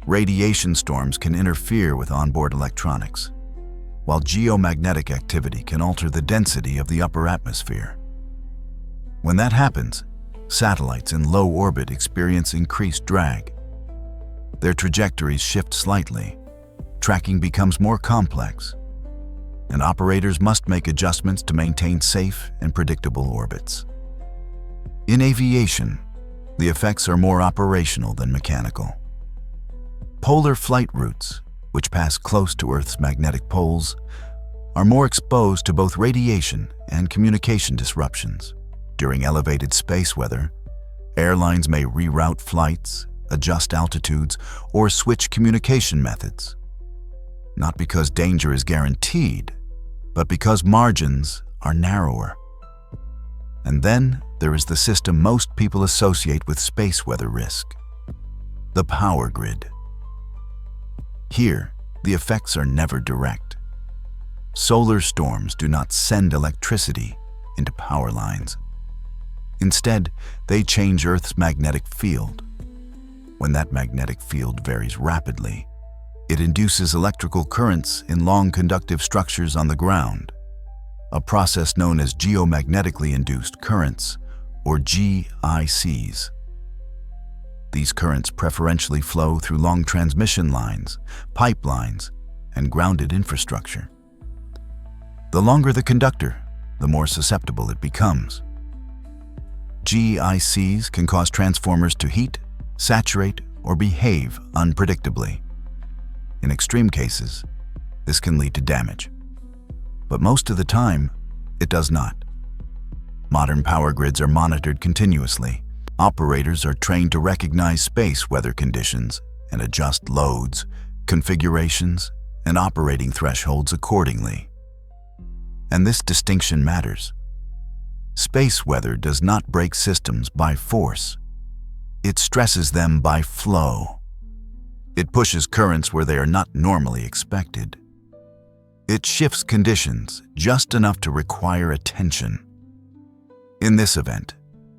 Radiation storms can interfere with onboard electronics, while geomagnetic activity can alter the density of the upper atmosphere. When that happens, satellites in low orbit experience increased drag. Their trajectories shift slightly, tracking becomes more complex, and operators must make adjustments to maintain safe and predictable orbits. In aviation, the effects are more operational than mechanical. Polar flight routes, which pass close to Earth's magnetic poles, are more exposed to both radiation and communication disruptions. During elevated space weather, airlines may reroute flights, adjust altitudes, or switch communication methods. Not because danger is guaranteed, but because margins are narrower. And then there is the system most people associate with space weather risk: the power grid. Here, the effects are never direct. Solar storms do not send electricity into power lines. Instead, they change Earth's magnetic field. When that magnetic field varies rapidly, it induces electrical currents in long conductive structures on the ground, a process known as geomagnetically induced currents, or GICs. These currents preferentially flow through long transmission lines, pipelines, and grounded infrastructure. The longer the conductor, the more susceptible it becomes. GICs can cause transformers to heat, saturate, or behave unpredictably. In extreme cases, this can lead to damage. But most of the time, it does not. Modern power grids are monitored continuously. Operators are trained to recognize space weather conditions and adjust loads, configurations, and operating thresholds accordingly. And this distinction matters. Space weather does not break systems by force. It stresses them by flow. It pushes currents where they are not normally expected. It shifts conditions just enough to require attention. In this event,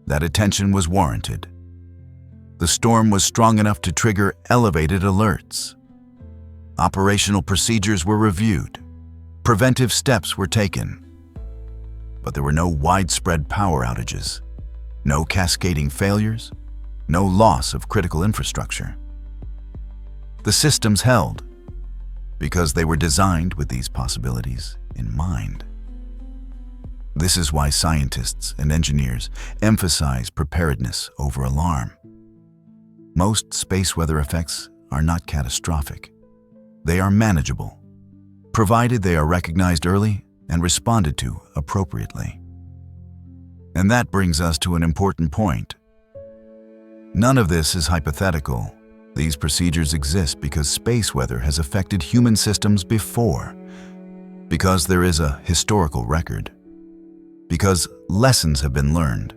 that attention was warranted. The storm was strong enough to trigger elevated alerts. Operational procedures were reviewed. Preventive steps were taken. But there were no widespread power outages, no cascading failures, no loss of critical infrastructure. The systems held because they were designed with these possibilities in mind. This is why scientists and engineers emphasize preparedness over alarm. Most space weather effects are not catastrophic. They are manageable, provided they are recognized early and responded to appropriately. And that brings us to an important point. None of this is hypothetical. These procedures exist because space weather has affected human systems before, because there is a historical record, because lessons have been learned,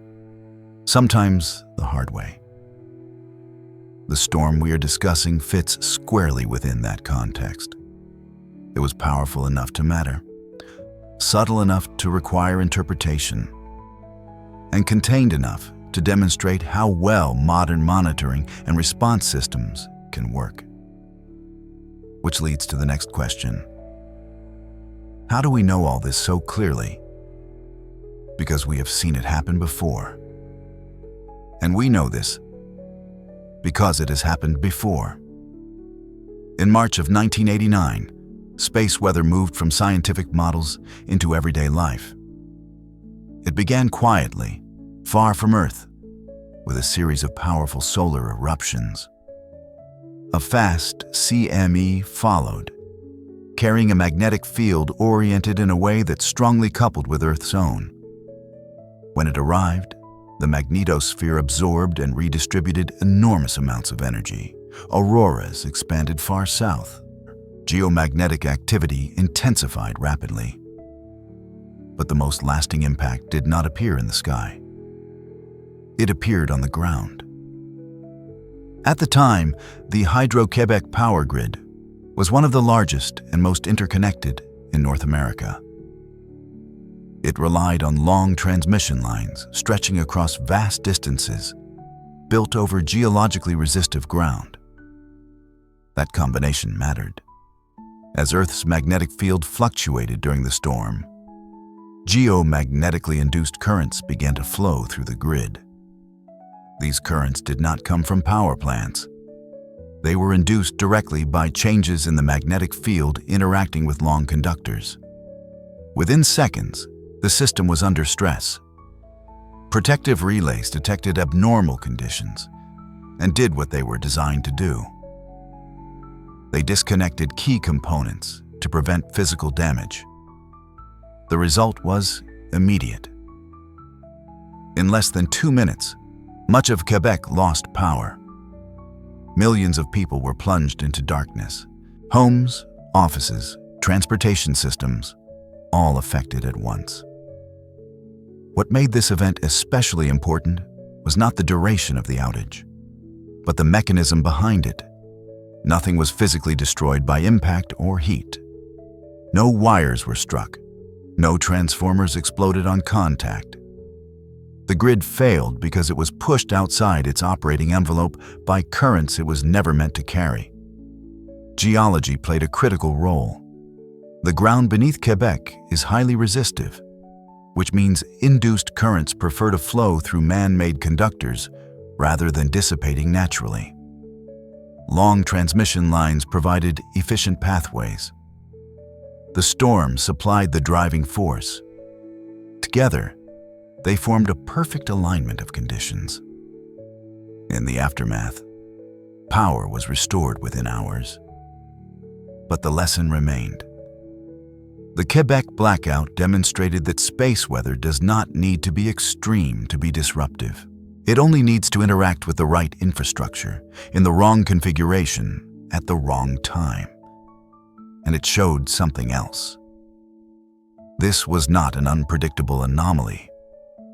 sometimes the hard way. The storm we are discussing fits squarely within that context. It was powerful enough to matter, subtle enough to require interpretation, and contained enough to demonstrate how well modern monitoring and response systems can work. Which leads to the next question. How do we know all this so clearly? Because we have seen it happen before. And we know this because it has happened before. In March of 1989, space weather moved from scientific models into everyday life. It began quietly, far from Earth, with a series of powerful solar eruptions. A fast CME followed, carrying a magnetic field oriented in a way that strongly coupled with Earth's own. When it arrived, the magnetosphere absorbed and redistributed enormous amounts of energy. Auroras expanded far south. Geomagnetic activity intensified rapidly. But the most lasting impact did not appear in the sky. It appeared on the ground. At the time, the Hydro-Quebec power grid was one of the largest and most interconnected in North America. It relied on long transmission lines stretching across vast distances, built over geologically resistive ground. That combination mattered. As Earth's magnetic field fluctuated during the storm, geomagnetically induced currents began to flow through the grid. These currents did not come from power plants. They were induced directly by changes in the magnetic field interacting with long conductors. Within seconds, the system was under stress. Protective relays detected abnormal conditions and did what they were designed to do. They disconnected key components to prevent physical damage. The result was immediate. In less than 2 minutes, much of Quebec lost power. Millions of people were plunged into darkness. Homes, offices, transportation systems, all affected at once. What made this event especially important was not the duration of the outage, but the mechanism behind it. Nothing was physically destroyed by impact or heat. No wires were struck. No transformers exploded on contact. The grid failed because it was pushed outside its operating envelope by currents it was never meant to carry. Geology played a critical role. The ground beneath Quebec is highly resistive, which means induced currents prefer to flow through man-made conductors rather than dissipating naturally. Long transmission lines provided efficient pathways. The storm supplied the driving force. Together, they formed a perfect alignment of conditions. In the aftermath, power was restored within hours. But the lesson remained. The Quebec blackout demonstrated that space weather does not need to be extreme to be disruptive. It only needs to interact with the right infrastructure, in the wrong configuration, at the wrong time. And it showed something else. This was not an unpredictable anomaly.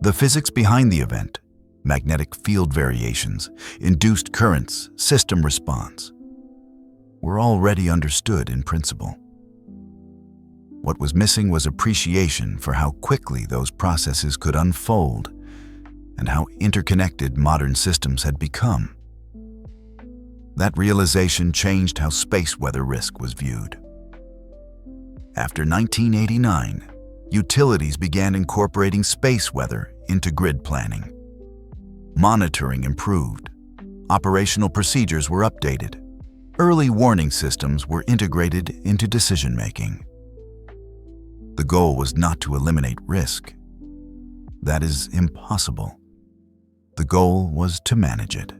The physics behind the event, magnetic field variations, induced currents, system response, were already understood in principle. What was missing was appreciation for how quickly those processes could unfold and how interconnected modern systems had become. That realization changed how space weather risk was viewed. After 1989, utilities began incorporating space weather into grid planning. Monitoring improved. Operational procedures were updated. Early warning systems were integrated into decision-making. The goal was not to eliminate risk. That is impossible. The goal was to manage it.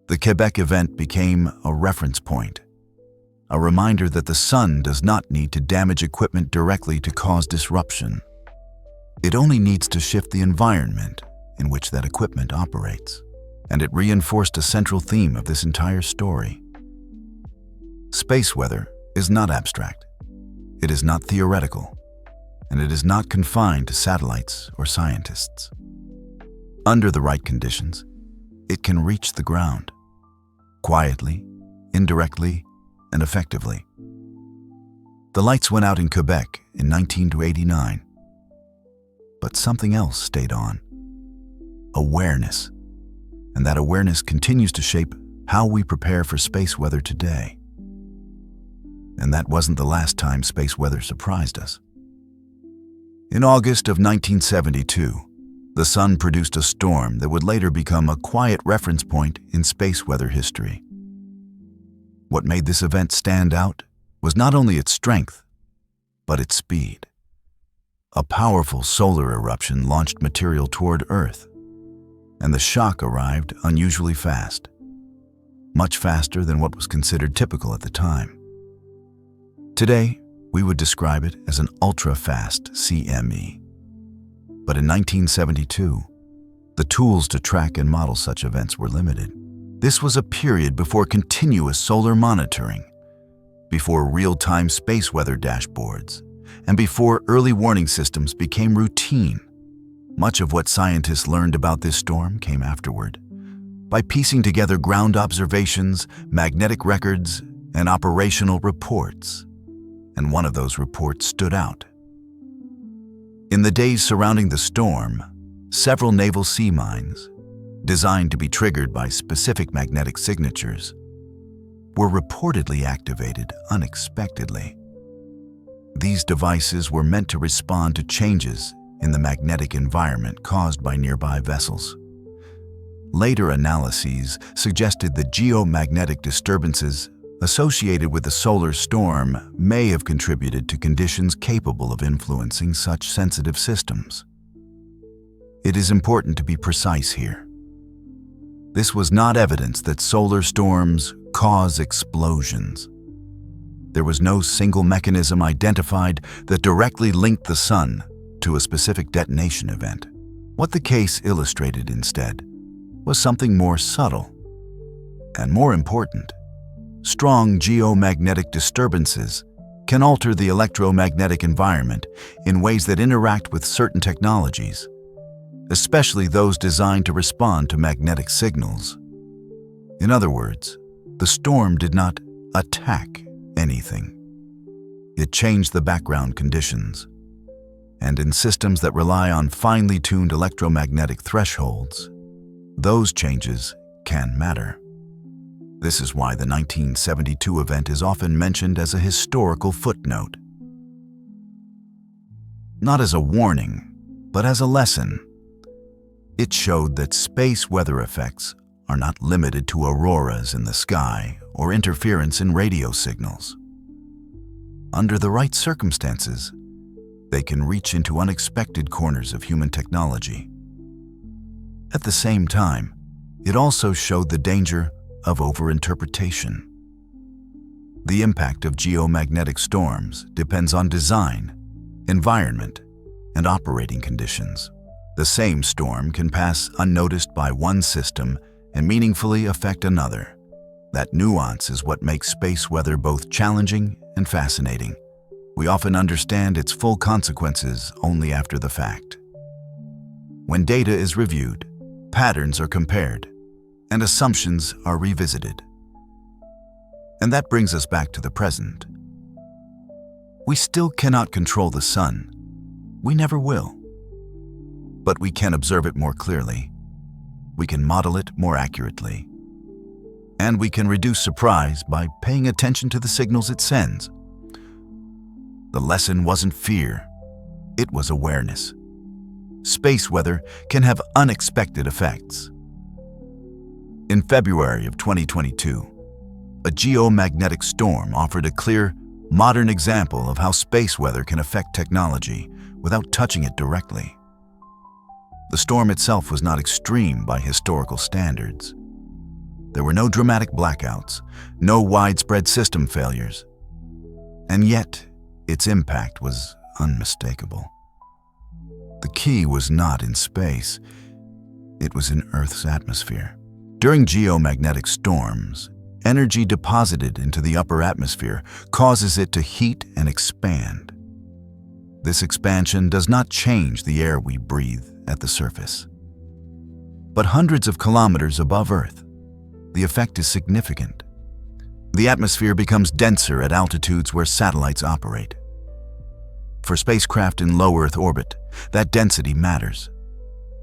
The Quebec event became a reference point, a reminder that the sun does not need to damage equipment directly to cause disruption. It only needs to shift the environment in which that equipment operates, and it reinforced a central theme of this entire story. Space weather is not abstract. It is not theoretical, and it is not confined to satellites or scientists. Under the right conditions, it can reach the ground, quietly, indirectly, and effectively. The lights went out in Quebec in 1989, but something else stayed on: awareness. And that awareness continues to shape how we prepare for space weather today. And that wasn't the last time space weather surprised us. In August of 1972, the sun produced a storm that would later become a quiet reference point in space weather history. What made this event stand out was not only its strength, but its speed. A powerful solar eruption launched material toward Earth, and the shock arrived unusually fast, much faster than what was considered typical at the time. Today, we would describe it as an ultra-fast CME. But in 1972, the tools to track and model such events were limited. This was a period before continuous solar monitoring, before real-time space weather dashboards, and before early warning systems became routine. Much of what scientists learned about this storm came afterward, by piecing together ground observations, magnetic records, and operational reports. And one of those reports stood out. In the days surrounding the storm, several naval sea mines, designed to be triggered by specific magnetic signatures, were reportedly activated unexpectedly. These devices were meant to respond to changes in the magnetic environment caused by nearby vessels. Later analyses suggested that geomagnetic disturbances associated with the solar storm may have contributed to conditions capable of influencing such sensitive systems. It is important to be precise here. This was not evidence that solar storms cause explosions. There was no single mechanism identified that directly linked the sun to a specific detonation event. What the case illustrated instead was something more subtle and more important. Strong geomagnetic disturbances can alter the electromagnetic environment in ways that interact with certain technologies, especially those designed to respond to magnetic signals. In other words, the storm did not attack anything. It changed the background conditions. And in systems that rely on finely tuned electromagnetic thresholds, those changes can matter. This is why the 1972 event is often mentioned as a historical footnote. Not as a warning, but as a lesson. It showed that space weather effects are not limited to auroras in the sky or interference in radio signals. Under the right circumstances, they can reach into unexpected corners of human technology. At the same time, it also showed the danger of overinterpretation. The impact of geomagnetic storms depends on design, environment, and operating conditions. The same storm can pass unnoticed by one system and meaningfully affect another. That nuance is what makes space weather both challenging and fascinating. We often understand its full consequences only after the fact. When data is reviewed, patterns are compared, and assumptions are revisited. And that brings us back to the present. We still cannot control the sun. We never will. But we can observe it more clearly. We can model it more accurately. And we can reduce surprise by paying attention to the signals it sends. The lesson wasn't fear, it was awareness. Space weather can have unexpected effects. In February of 2022, a geomagnetic storm offered a clear, modern example of how space weather can affect technology without touching it directly. The storm itself was not extreme by historical standards. There were no dramatic blackouts, no widespread system failures. And yet, its impact was unmistakable. The key was not in space, it was in Earth's atmosphere. During geomagnetic storms, energy deposited into the upper atmosphere causes it to heat and expand. This expansion does not change the air we breathe at the surface. But hundreds of kilometers above Earth, the effect is significant. The atmosphere becomes denser at altitudes where satellites operate. For spacecraft in low Earth orbit, that density matters.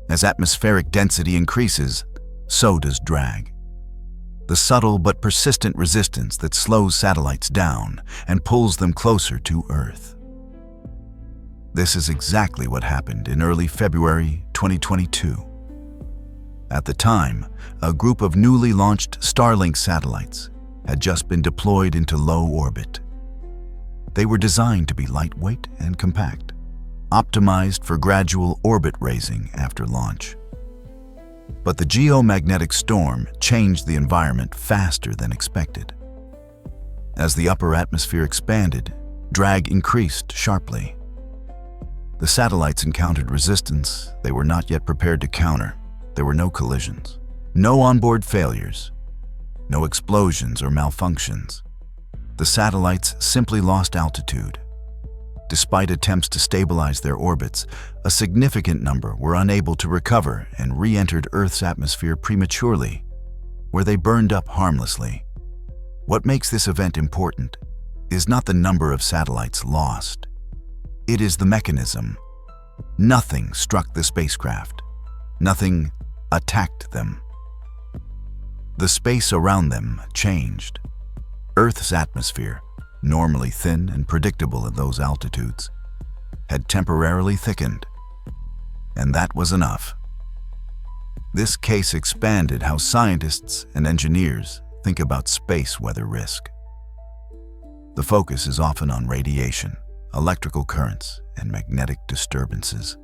As atmospheric density increases, so does drag. The subtle but persistent resistance that slows satellites down and pulls them closer to Earth. This is exactly what happened in early February 2022. At the time, a group of newly launched Starlink satellites had just been deployed into low orbit. They were designed to be lightweight and compact, optimized for gradual orbit raising after launch. But the geomagnetic storm changed the environment faster than expected. As the upper atmosphere expanded, drag increased sharply. The satellites encountered resistance they were not yet prepared to counter. There were no collisions, no onboard failures, no explosions or malfunctions. The satellites simply lost altitude. Despite attempts to stabilize their orbits, a significant number were unable to recover and re-entered Earth's atmosphere prematurely, where they burned up harmlessly. What makes this event important is not the number of satellites lost. It is the mechanism. Nothing struck the spacecraft. Nothing attacked them. The space around them changed. Earth's atmosphere, normally thin and predictable at those altitudes, had temporarily thickened. And that was enough. This case expanded how scientists and engineers think about space weather risk. The focus is often on radiation, electrical currents, and magnetic disturbances.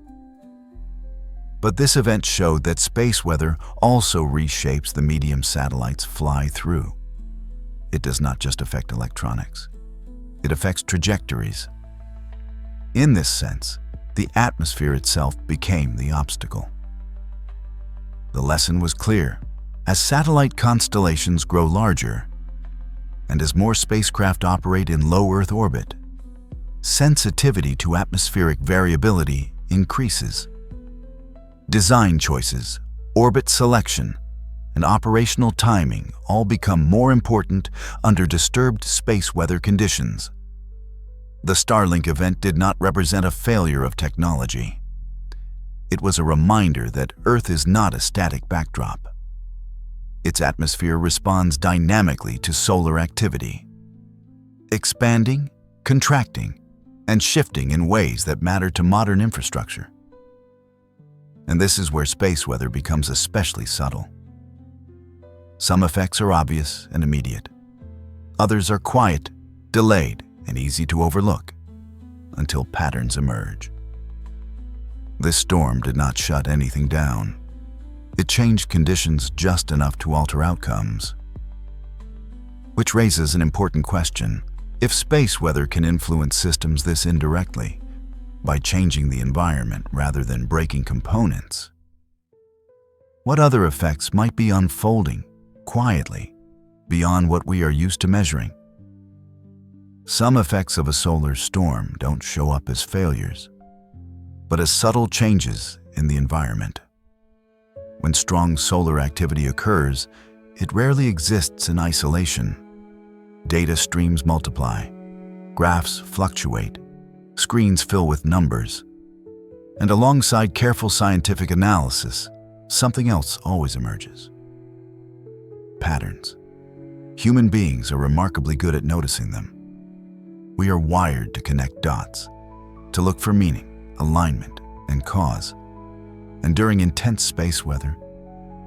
But this event showed that space weather also reshapes the medium satellites fly through. It does not just affect electronics. It affects trajectories. In this sense, the atmosphere itself became the obstacle. The lesson was clear. As satellite constellations grow larger, and as more spacecraft operate in low Earth orbit, sensitivity to atmospheric variability increases. Design choices, orbit selection, and operational timing all become more important under disturbed space weather conditions. The Starlink event did not represent a failure of technology. It was a reminder that Earth is not a static backdrop. Its atmosphere responds dynamically to solar activity, expanding, contracting, and shifting in ways that matter to modern infrastructure. And this is where space weather becomes especially subtle. Some effects are obvious and immediate. Others are quiet, delayed, and easy to overlook until patterns emerge. This storm did not shut anything down. It changed conditions just enough to alter outcomes. Which raises an important question. If space weather can influence systems this indirectly, by changing the environment rather than breaking components, what other effects might be unfolding quietly beyond what we are used to measuring? Some effects of a solar storm don't show up as failures, but as subtle changes in the environment. When strong solar activity occurs, it rarely exists in isolation. Data streams multiply, graphs fluctuate, screens fill with numbers, and alongside careful scientific analysis, something else always emerges. Patterns. Human beings are remarkably good at noticing them. We are wired to connect dots, to look for meaning, alignment, and cause. And during intense space weather,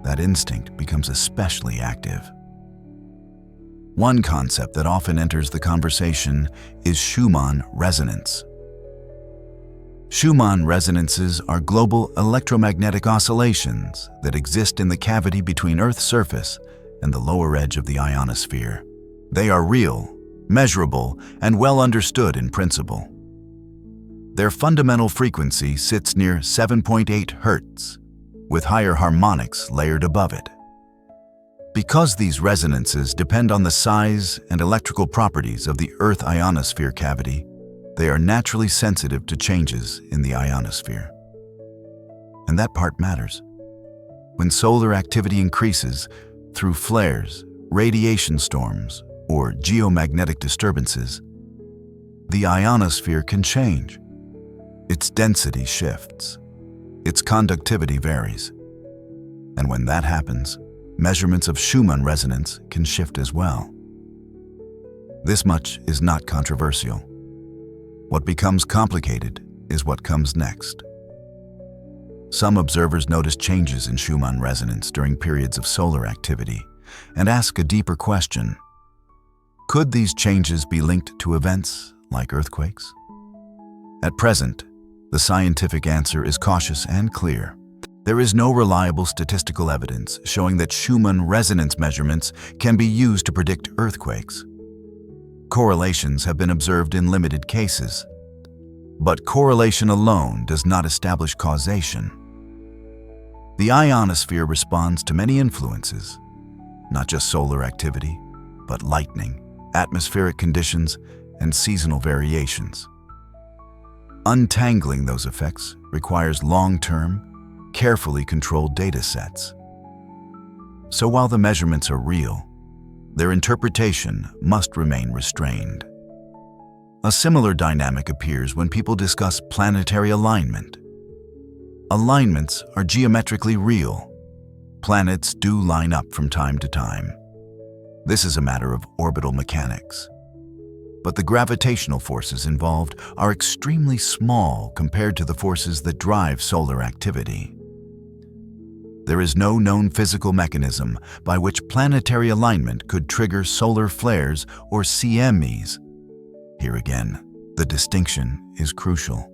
that instinct becomes especially active. One concept that often enters the conversation is Schumann resonance. Schumann resonances are global electromagnetic oscillations that exist in the cavity between Earth's surface and the lower edge of the ionosphere. They are real, measurable, and well understood in principle. Their fundamental frequency sits near 7.8 Hz, with higher harmonics layered above it. Because these resonances depend on the size and electrical properties of the Earth ionosphere cavity, they are naturally sensitive to changes in the ionosphere. And that part matters. When solar activity increases through flares, radiation storms, or geomagnetic disturbances, the ionosphere can change. Its density shifts. Its conductivity varies. And when that happens, measurements of Schumann resonance can shift as well. This much is not controversial. What becomes complicated is what comes next. Some observers notice changes in Schumann resonance during periods of solar activity and ask a deeper question. Could these changes be linked to events like earthquakes? At present, the scientific answer is cautious and clear. There is no reliable statistical evidence showing that Schumann resonance measurements can be used to predict earthquakes. Correlations have been observed in limited cases, but correlation alone does not establish causation. The ionosphere responds to many influences, not just solar activity, but lightning, atmospheric conditions, and seasonal variations. Untangling those effects requires long-term, carefully controlled data sets. So while the measurements are real, their interpretation must remain restrained. A similar dynamic appears when people discuss planetary alignment. Alignments are geometrically real. Planets do line up from time to time. This is a matter of orbital mechanics. But the gravitational forces involved are extremely small compared to the forces that drive solar activity. There is no known physical mechanism by which planetary alignment could trigger solar flares or CMEs. Here again, the distinction is crucial.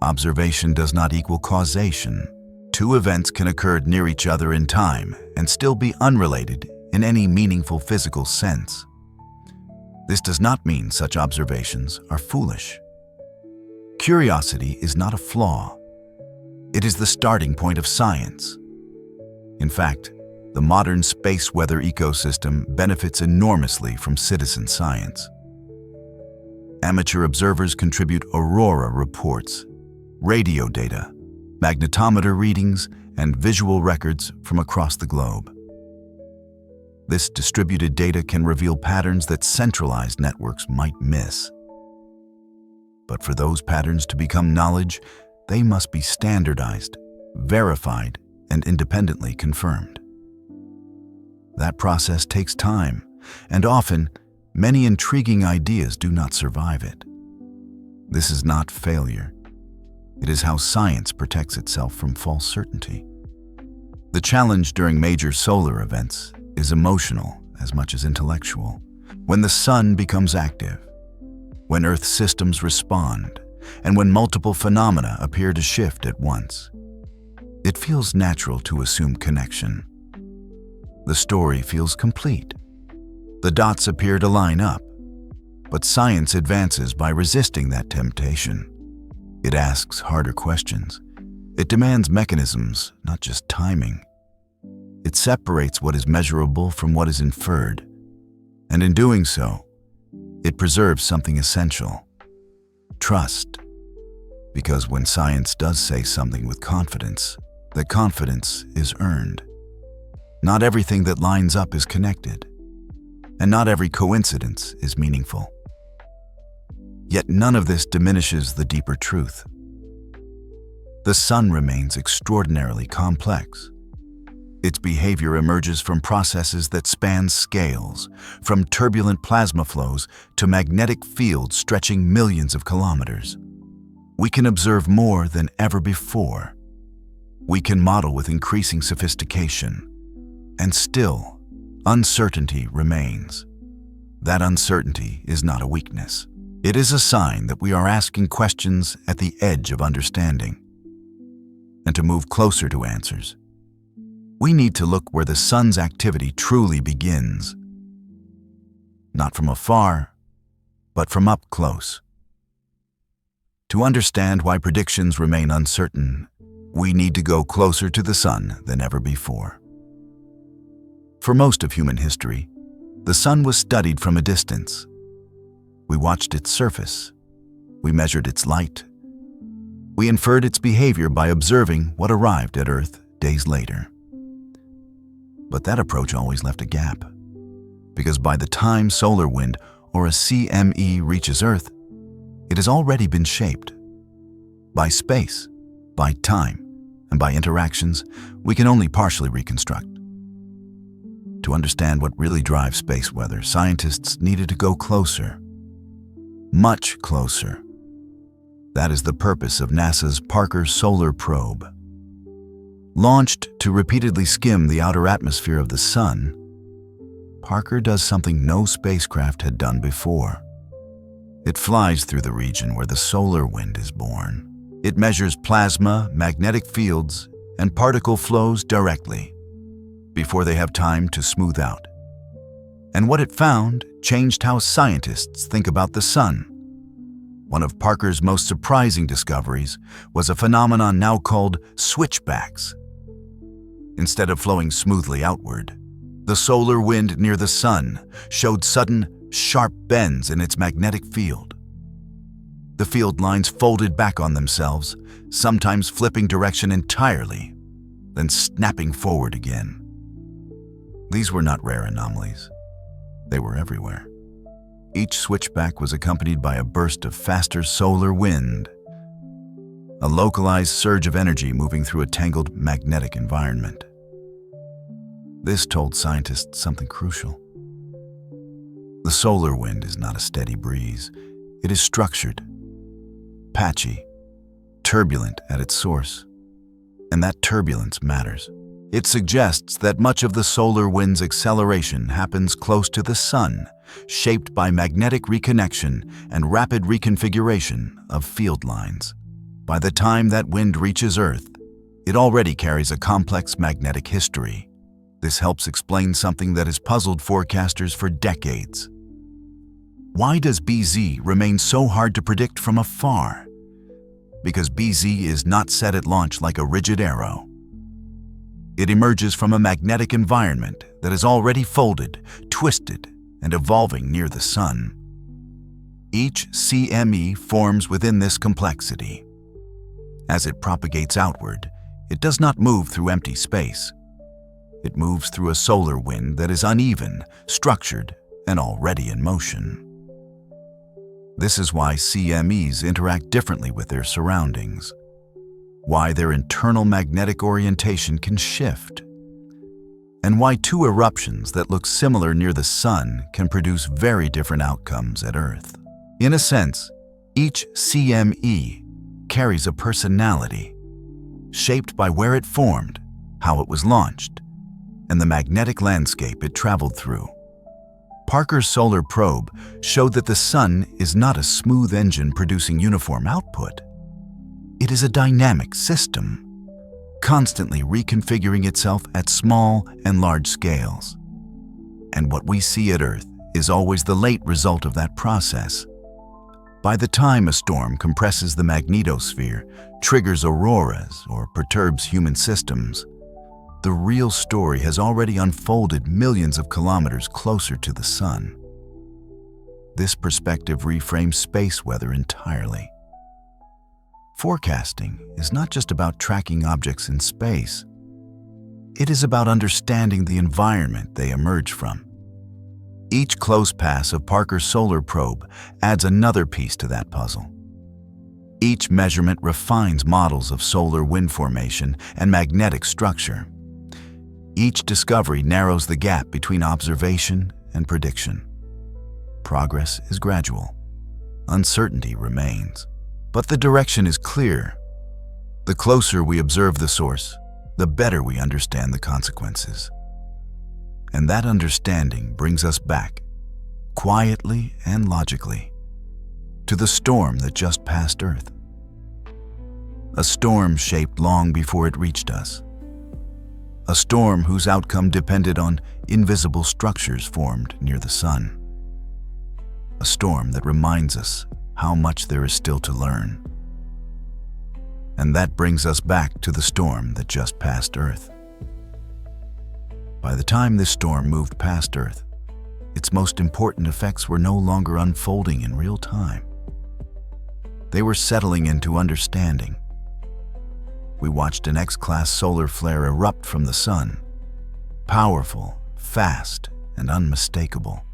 Observation does not equal causation. Two events can occur near each other in time and still be unrelated in any meaningful physical sense. This does not mean such observations are foolish. Curiosity is not a flaw. It is the starting point of science. In fact, the modern space weather ecosystem benefits enormously from citizen science. Amateur observers contribute Aurora reports, radio data, magnetometer readings, and visual records from across the globe. This distributed data can reveal patterns that centralized networks might miss. But for those patterns to become knowledge, they must be standardized, verified, and independently confirmed. That process takes time, and often, many intriguing ideas do not survive it. This is not failure. It is how science protects itself from false certainty. The challenge during major solar events is emotional as much as intellectual. When the sun becomes active, when Earth systems respond, and when multiple phenomena appear to shift at once, it feels natural to assume connection. The story feels complete. The dots appear to line up, but science advances by resisting that temptation. It asks harder questions. It demands mechanisms, not just timing. It separates what is measurable from what is inferred. And in doing so, It preserves something essential: trust. Because when science does say something with confidence, the confidence is earned. Not everything that lines up is connected, and not every coincidence is meaningful. Yet none of this diminishes the deeper truth. The sun remains extraordinarily complex. Its behavior emerges from processes that span scales, from turbulent plasma flows to magnetic fields stretching millions of kilometers. We can observe more than ever before. We can model with increasing sophistication. And still, uncertainty remains. That uncertainty is not a weakness. It is a sign that we are asking questions at the edge of understanding. And to move closer to answers, we need to look where the sun's activity truly begins. Not from afar, but from up close. To understand why predictions remain uncertain, we need to go closer to the sun than ever before. For most of human history, the sun was studied from a distance. We watched its surface. We measured its light. We inferred its behavior by observing what arrived at Earth days later. But that approach always left a gap, because by the time solar wind, or a CME, reaches Earth, it has already been shaped. By space, by time, and by interactions we can only partially reconstruct. To understand what really drives space weather, scientists needed to go closer. Much closer. That is the purpose of NASA's Parker Solar Probe. Launched to repeatedly skim the outer atmosphere of the sun, Parker does something no spacecraft had done before. It flies through the region where the solar wind is born. It measures plasma, magnetic fields, and particle flows directly, before they have time to smooth out. And what it found changed how scientists think about the sun. One of Parker's most surprising discoveries was a phenomenon now called switchbacks. Instead of flowing smoothly outward, the solar wind near the sun showed sudden, sharp bends in its magnetic field. The field lines folded back on themselves, sometimes flipping direction entirely, then snapping forward again. These were not rare anomalies. They were everywhere. Each switchback was accompanied by a burst of faster solar wind, a localized surge of energy moving through a tangled magnetic environment. This told scientists something crucial. The solar wind is not a steady breeze. It is structured, patchy, turbulent at its source. And that turbulence matters. It suggests that much of the solar wind's acceleration happens close to the sun, shaped by magnetic reconnection and rapid reconfiguration of field lines. By the time that wind reaches Earth, it already carries a complex magnetic history. This helps explain something that has puzzled forecasters for decades. Why does BZ remain so hard to predict from afar? Because BZ is not set at launch like a rigid arrow. It emerges from a magnetic environment that is already folded, twisted, and evolving near the sun. Each CME forms within this complexity. As it propagates outward, it does not move through empty space. It moves through a solar wind that is uneven, structured, and already in motion. This is why CMEs interact differently with their surroundings, why their internal magnetic orientation can shift, and why two eruptions that look similar near the sun can produce very different outcomes at Earth. In a sense, each CME carries a personality, shaped by where it formed, how it was launched, and the magnetic landscape it traveled through. Parker's solar probe showed that the sun is not a smooth engine producing uniform output. It is a dynamic system, constantly reconfiguring itself at small and large scales. And what we see at Earth is always the late result of that process. By the time a storm compresses the magnetosphere, triggers auroras, or perturbs human systems, the real story has already unfolded millions of kilometers closer to the sun. this perspective reframes space weather entirely. Forecasting is not just about tracking objects in space. It is about understanding the environment they emerge from. Each close pass of Parker's solar probe adds another piece to that puzzle. Each measurement refines models of solar wind formation and magnetic structure. Each discovery narrows the gap between observation and prediction. Progress is gradual. Uncertainty remains. But the direction is clear. The closer we observe the source, the better we understand the consequences. And that understanding brings us back, quietly and logically, to the storm that just passed Earth. A storm shaped long before it reached us. A storm whose outcome depended on invisible structures formed near the sun. A storm that reminds us how much there is still to learn. And that brings us back to the storm that just passed Earth. By the time this storm moved past Earth, its most important effects were no longer unfolding in real time. They were settling into understanding. We watched an X-class solar flare erupt from the sun, powerful, fast, and unmistakable.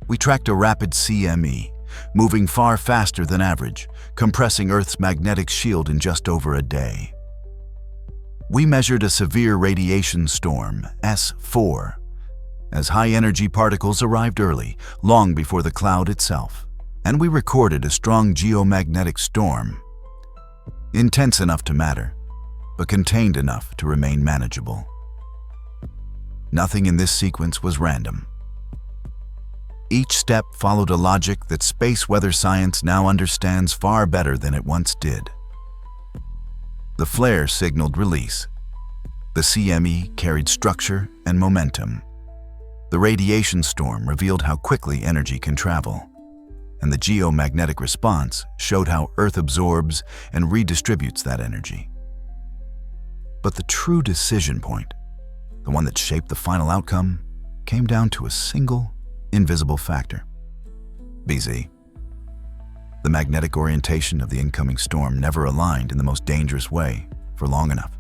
We tracked a rapid CME, moving far faster than average, compressing Earth's magnetic shield in just over a day. We measured a severe radiation storm, S4, as high-energy particles arrived early, long before the cloud itself. And we recorded a strong geomagnetic storm, intense enough to matter, but contained enough to remain manageable. Nothing in this sequence was random. Each step followed a logic that space weather science now understands far better than it once did. The flare signaled release. The CME carried structure and momentum. The radiation storm revealed how quickly energy can travel. And the geomagnetic response showed how Earth absorbs and redistributes that energy. But the true decision point, the one that shaped the final outcome, came down to a single, invisible factor: BZ. The magnetic orientation of the incoming storm never aligned in the most dangerous way for long enough.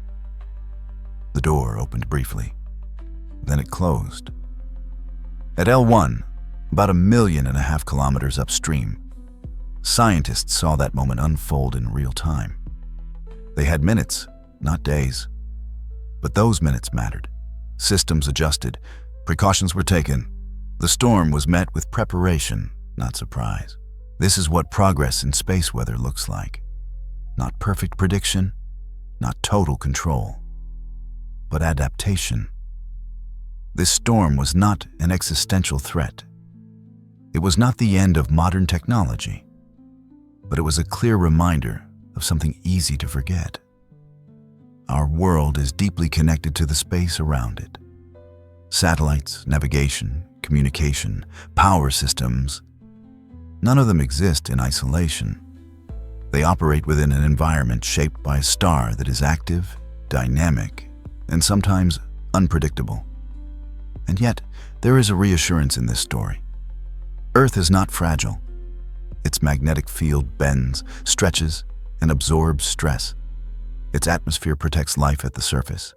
The door opened briefly, then it closed. At L1, about 1.5 million kilometers upstream, scientists saw that moment unfold in real time. They had minutes, not days. But those minutes mattered. Systems adjusted, precautions were taken. The storm was met with preparation, not surprise. This is what progress in space weather looks like. Not perfect prediction, not total control, but adaptation. This storm was not an existential threat. It was not the end of modern technology, but it was a clear reminder of something easy to forget. Our world is deeply connected to the space around it. Satellites, navigation, communication, power systems, none of them exist in isolation. They operate within an environment shaped by a star that is active, dynamic, and sometimes unpredictable. And yet, there is a reassurance in this story. Earth is not fragile. Its magnetic field bends, stretches, and absorbs stress. Its atmosphere protects life at the surface.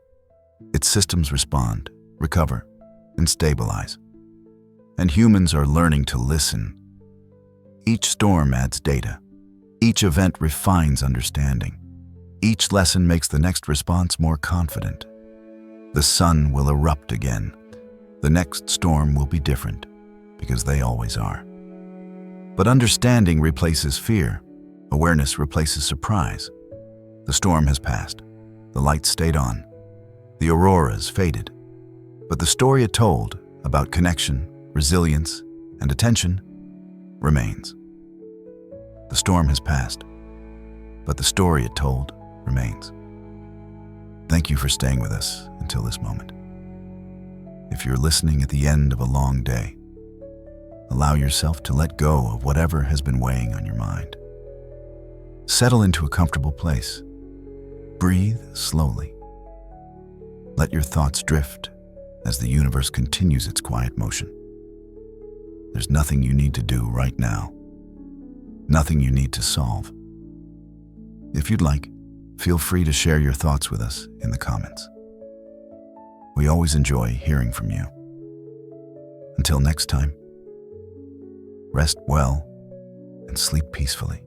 Its systems respond, recover, and stabilize. And humans are learning to listen. Each storm adds data. Each event refines understanding. Each lesson makes the next response more confident. The sun will erupt again. The next storm will be different, because they always are. But understanding replaces fear. Awareness replaces surprise. The storm has passed. The lights stayed on. The auroras faded. But the story it told about connection, resilience, and attention remains. The storm has passed, but the story it told remains. Thank you for staying with us until this moment. If you're listening at the end of a long day, allow yourself to let go of whatever has been weighing on your mind. Settle into a comfortable place. Breathe slowly. Let your thoughts drift as the universe continues its quiet motion. There's nothing you need to do right now. Nothing you need to solve. If you'd like, feel free to share your thoughts with us in the comments. We always enjoy hearing from you. Until next time, rest well and sleep peacefully.